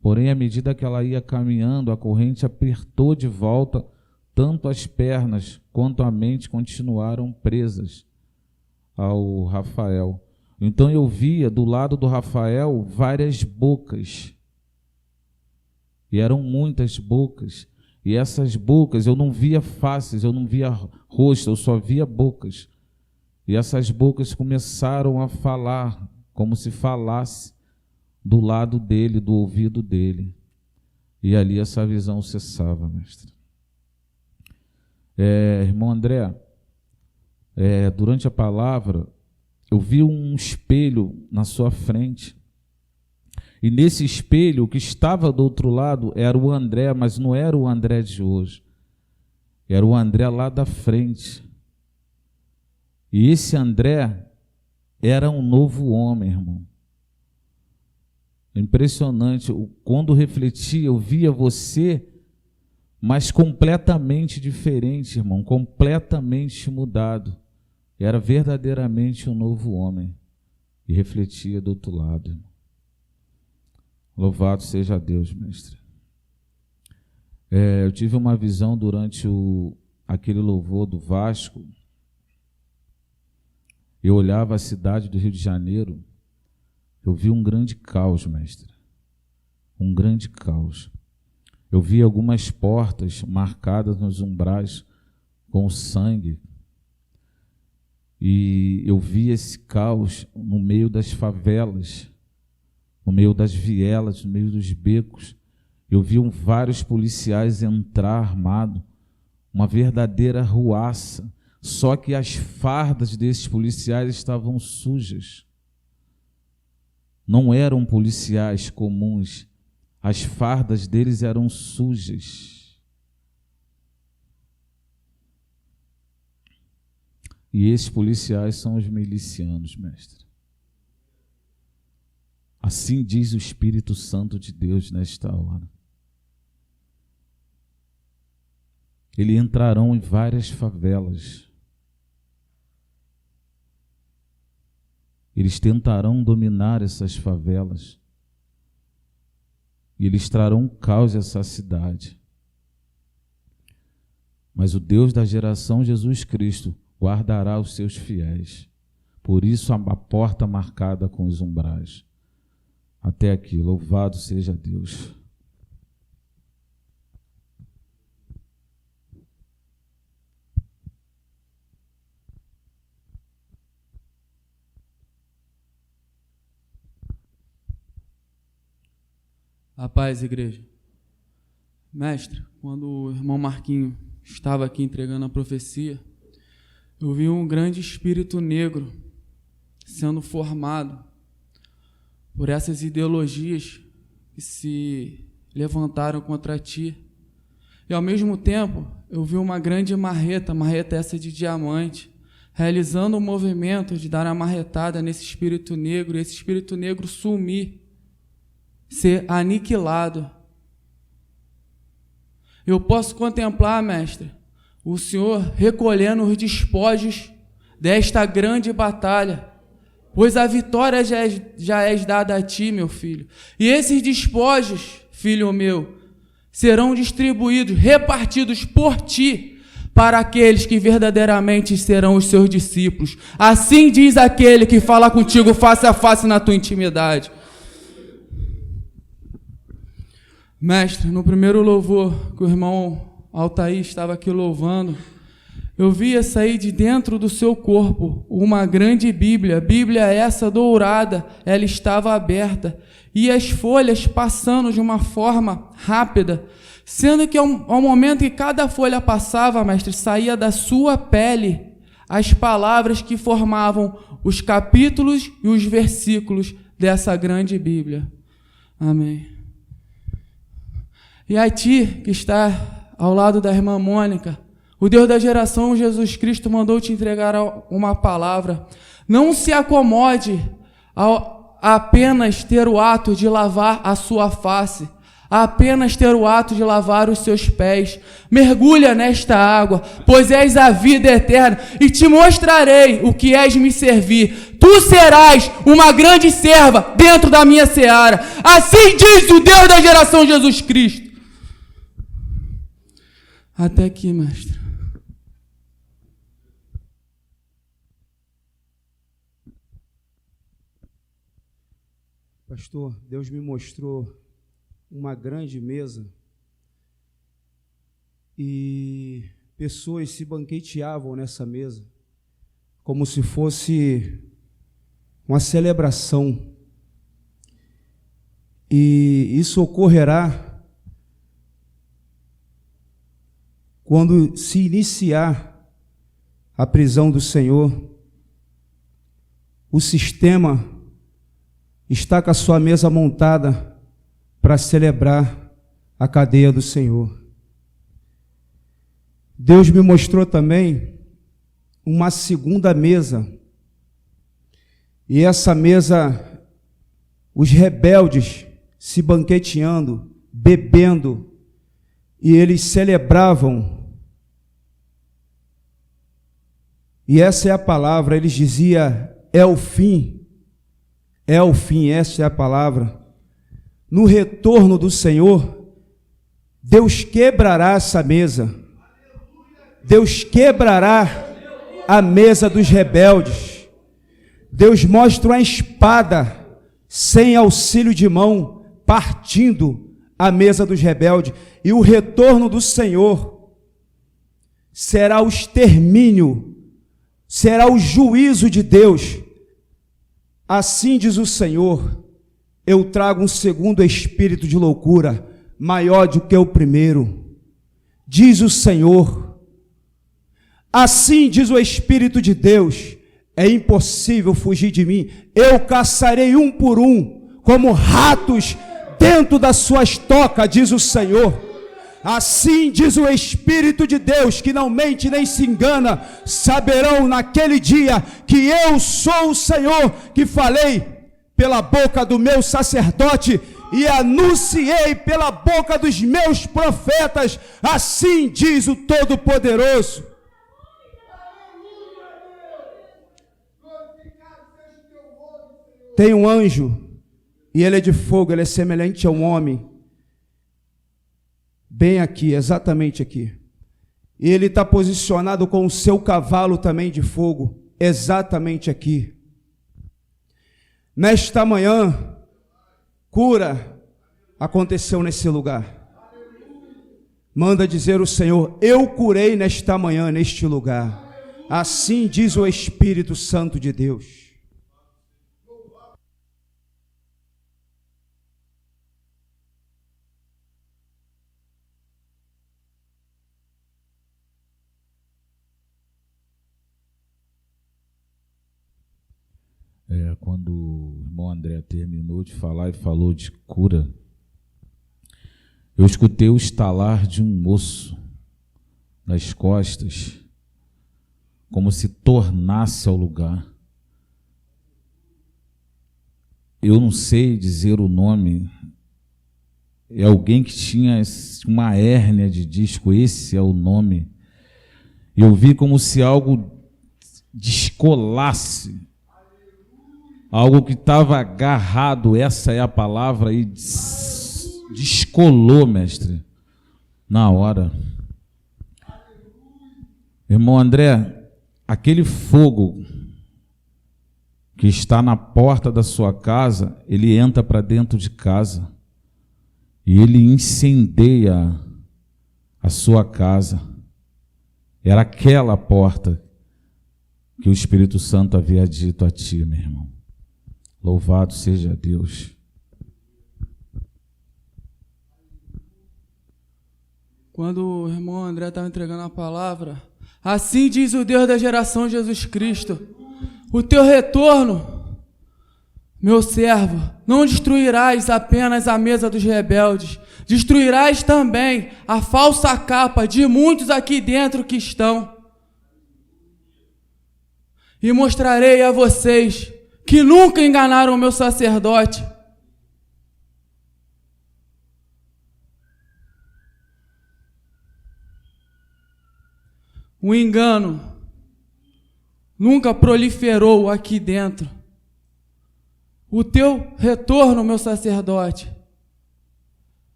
Porém, à medida que ela ia caminhando, a corrente apertou de volta, tanto as pernas quanto a mente continuaram presas ao Rafael. Então eu via do lado do Rafael várias bocas. E eram muitas bocas. E essas bocas, eu não via faces, eu não via rosto, eu só via bocas. E essas bocas começaram a falar, como se falasse do lado dele, do ouvido dele. E ali essa visão cessava, mestre. Irmão André, durante a palavra, eu vi um espelho na sua frente. E nesse espelho, o que estava do outro lado era o André, mas não era o André de hoje. Era o André lá da frente. E esse André era um novo homem, irmão. Impressionante. Quando refletia, eu via você, mas completamente diferente, irmão. Completamente mudado. Era verdadeiramente um novo homem. E refletia do outro lado, irmão. Louvado seja Deus, mestre. Eu tive uma visão durante aquele louvor do Vasco. Eu olhava a cidade do Rio de Janeiro, eu vi um grande caos, mestre. Um grande caos. Eu vi algumas portas marcadas nos umbrais com sangue. E eu vi esse caos no meio das favelas, no meio das vielas, no meio dos becos. Eu vi vários policiais entrar armados, uma verdadeira ruaça. Só que as fardas desses policiais estavam sujas. Não eram policiais comuns. As fardas deles eram sujas. E esses policiais são os milicianos, mestre. Assim diz o Espírito Santo de Deus nesta hora. Eles entrarão em várias favelas. Eles tentarão dominar essas favelas. E eles trarão caos a essa cidade. Mas o Deus da geração Jesus Cristo guardará os seus fiéis. Por isso a porta marcada com os umbrais. Até aqui, louvado seja Deus. A paz, igreja. Mestre, quando o irmão Marquinho estava aqui entregando a profecia, eu vi um grande espírito negro sendo formado por essas ideologias que se levantaram contra ti. E ao mesmo tempo, eu vi uma grande marreta essa de diamante, realizando um movimento de dar uma marretada nesse espírito negro, e esse espírito negro sumir, ser aniquilado. Eu posso contemplar, mestre, o Senhor recolhendo os despojos desta grande batalha, pois a vitória já és dada a ti, meu filho. E esses despojos, filho meu, serão distribuídos, repartidos por ti, para aqueles que verdadeiramente serão os seus discípulos. Assim diz aquele que fala contigo face a face na tua intimidade. Mestre, no primeiro louvor que o irmão Altair estava aqui louvando, eu via sair de dentro do seu corpo uma grande Bíblia, Bíblia essa dourada, ela estava aberta, e as folhas passando de uma forma rápida, sendo que ao momento que cada folha passava, mestre, saía da sua pele as palavras que formavam os capítulos e os versículos dessa grande Bíblia. Amém. E a ti, que está ao lado da irmã Mônica, o Deus da geração, Jesus Cristo, mandou te entregar uma palavra. Não se acomode a apenas ter o ato de lavar a sua face, a apenas ter o ato de lavar os seus pés. Mergulha nesta água, pois és a vida eterna, e te mostrarei o que és me servir. Tu serás uma grande serva dentro da minha seara. Assim diz o Deus da geração, Jesus Cristo. Até aqui, mestre. Pastor, Deus me mostrou uma grande mesa e pessoas se banqueteavam nessa mesa como se fosse uma celebração. E isso ocorrerá quando se iniciar a prisão do Senhor. O sistema está com a sua mesa montada para celebrar a cadeia do Senhor. Deus me mostrou também uma segunda mesa. E essa mesa, os rebeldes se banqueteando, bebendo, e eles celebravam. E essa é a palavra, eles diziam, é o fim. É o fim, esta é a palavra. No retorno do Senhor, Deus quebrará essa mesa. Deus quebrará a mesa dos rebeldes. Deus mostra uma espada sem auxílio de mão, partindo a mesa dos rebeldes. E o retorno do Senhor será o extermínio, será o juízo de Deus. Assim diz o Senhor, eu trago um segundo espírito de loucura, maior do que o primeiro. Diz o Senhor, assim diz o Espírito de Deus, é impossível fugir de mim, eu caçarei um por um, como ratos dentro das suas tocas, diz o Senhor. Assim diz o Espírito de Deus, que não mente nem se engana, saberão naquele dia que eu sou o Senhor, que falei pela boca do meu sacerdote e anunciei pela boca dos meus profetas. Assim diz o Todo-Poderoso. Tem um anjo, e ele é de fogo, ele é semelhante a um homem. Bem aqui, exatamente aqui. E ele está posicionado com o seu cavalo também de fogo, exatamente aqui. Nesta manhã, cura aconteceu nesse lugar. Manda dizer o Senhor, eu curei nesta manhã, neste lugar. Assim diz o Espírito Santo de Deus. Quando o irmão André terminou de falar e falou de cura, eu escutei o estalar de um osso nas costas, como se tornasse ao lugar. Eu não sei dizer o nome, é alguém que tinha uma hérnia de disco, esse é o nome. Eu vi como se algo descolasse, algo que estava agarrado, essa é a palavra, e descolou, mestre, na hora. Irmão André, aquele fogo que está na porta da sua casa, ele entra para dentro de casa e ele incendeia a sua casa. Era aquela porta que o Espírito Santo havia dito a ti, meu irmão. Louvado seja Deus. Quando o irmão André estava entregando a palavra, assim diz o Deus da geração Jesus Cristo: o teu retorno, meu servo, não destruirás apenas a mesa dos rebeldes, destruirás também a falsa capa de muitos aqui dentro que estão. E mostrarei a vocês que nunca enganaram o meu sacerdote. O engano nunca proliferou aqui dentro. O teu retorno, meu sacerdote,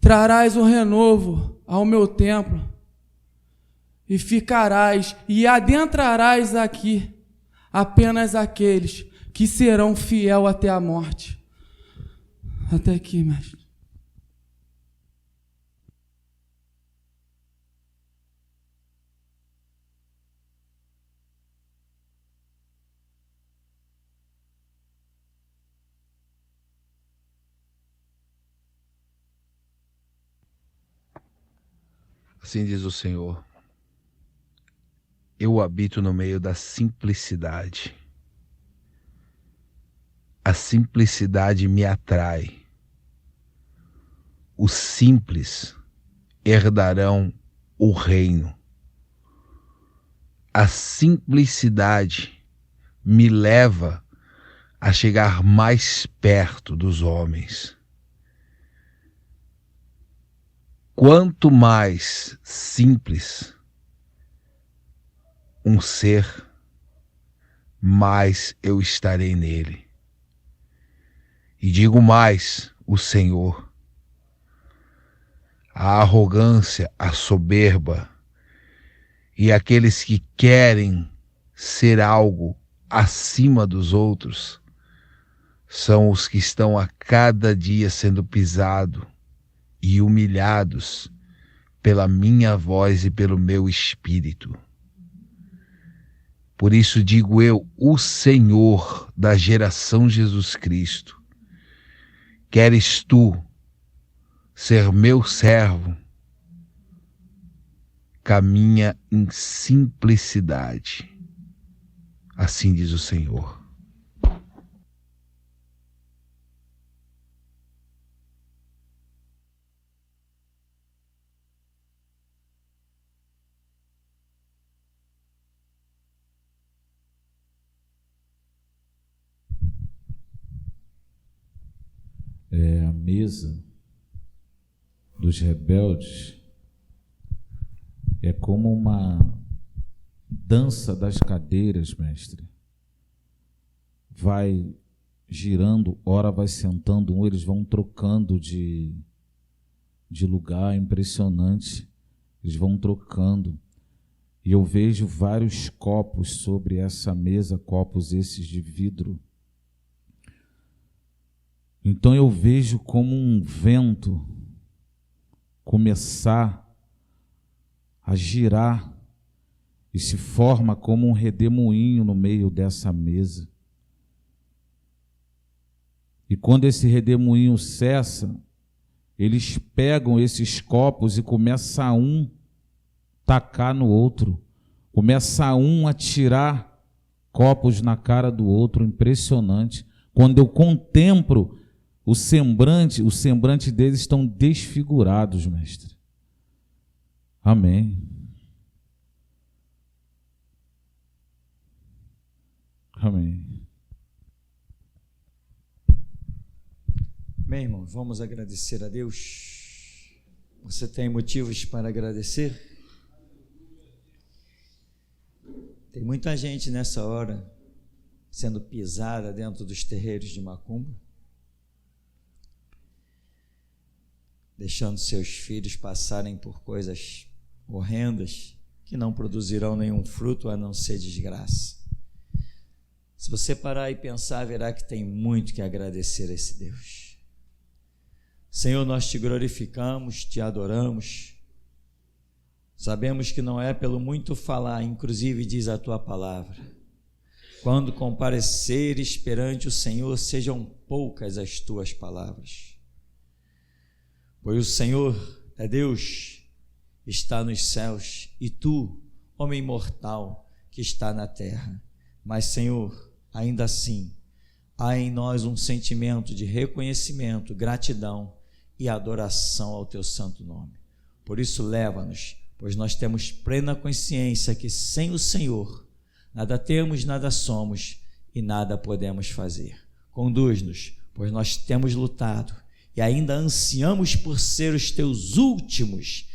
trarás um renovo ao meu templo e ficarás e adentrarás aqui apenas aqueles que serão fiel até a morte. Até aqui, mestre. Assim diz o Senhor: eu habito no meio da simplicidade. A simplicidade me atrai. Os simples herdarão o reino. A simplicidade me leva a chegar mais perto dos homens. Quanto mais simples um ser, mais eu estarei nele. E digo mais, o Senhor: a arrogância, a soberba e aqueles que querem ser algo acima dos outros são os que estão a cada dia sendo pisados e humilhados pela minha voz e pelo meu espírito. Por isso digo eu, o Senhor da geração Jesus Cristo: queres tu ser meu servo? Caminha em simplicidade. Assim diz o Senhor. A mesa dos rebeldes é como uma dança das cadeiras, mestre. Vai girando, ora vai sentando, eles vão trocando de lugar, impressionante. Eles vão trocando. E eu vejo vários copos sobre essa mesa, copos esses de vidro. Então eu vejo como um vento começar a girar e se forma como um redemoinho no meio dessa mesa. E quando esse redemoinho cessa, eles pegam esses copos e começa um tacar no outro, começa um a tirar copos na cara do outro, impressionante. Quando eu contemplo o semblante deles estão desfigurados, mestre. Amém. Amém. Bem, irmão, vamos agradecer a Deus. Você tem motivos para agradecer? Tem muita gente nessa hora sendo pisada dentro dos terreiros de macumba, deixando seus filhos passarem por coisas horrendas que não produzirão nenhum fruto a não ser desgraça. Se você parar e pensar, verá que tem muito que agradecer a esse Deus. Senhor, nós te glorificamos, te adoramos. Sabemos que não é pelo muito falar, inclusive diz a tua palavra: quando compareceres perante o Senhor, sejam poucas as tuas palavras. Pois o Senhor é Deus, está nos céus, e tu, homem mortal, que está na terra. Mas, Senhor, ainda assim, há em nós um sentimento de reconhecimento, gratidão e adoração ao teu santo nome. Por isso, leva-nos, pois nós temos plena consciência que sem o Senhor nada temos, nada somos e nada podemos fazer. Conduz-nos, pois nós temos lutado e ainda ansiamos por ser os teus últimos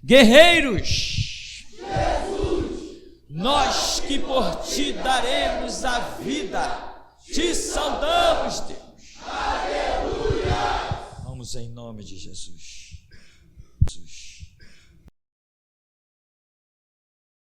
guerreiros. Jesus! Nós que por ti daremos a vida, te saudamos, Deus. Aleluia! Vamos em nome de Jesus.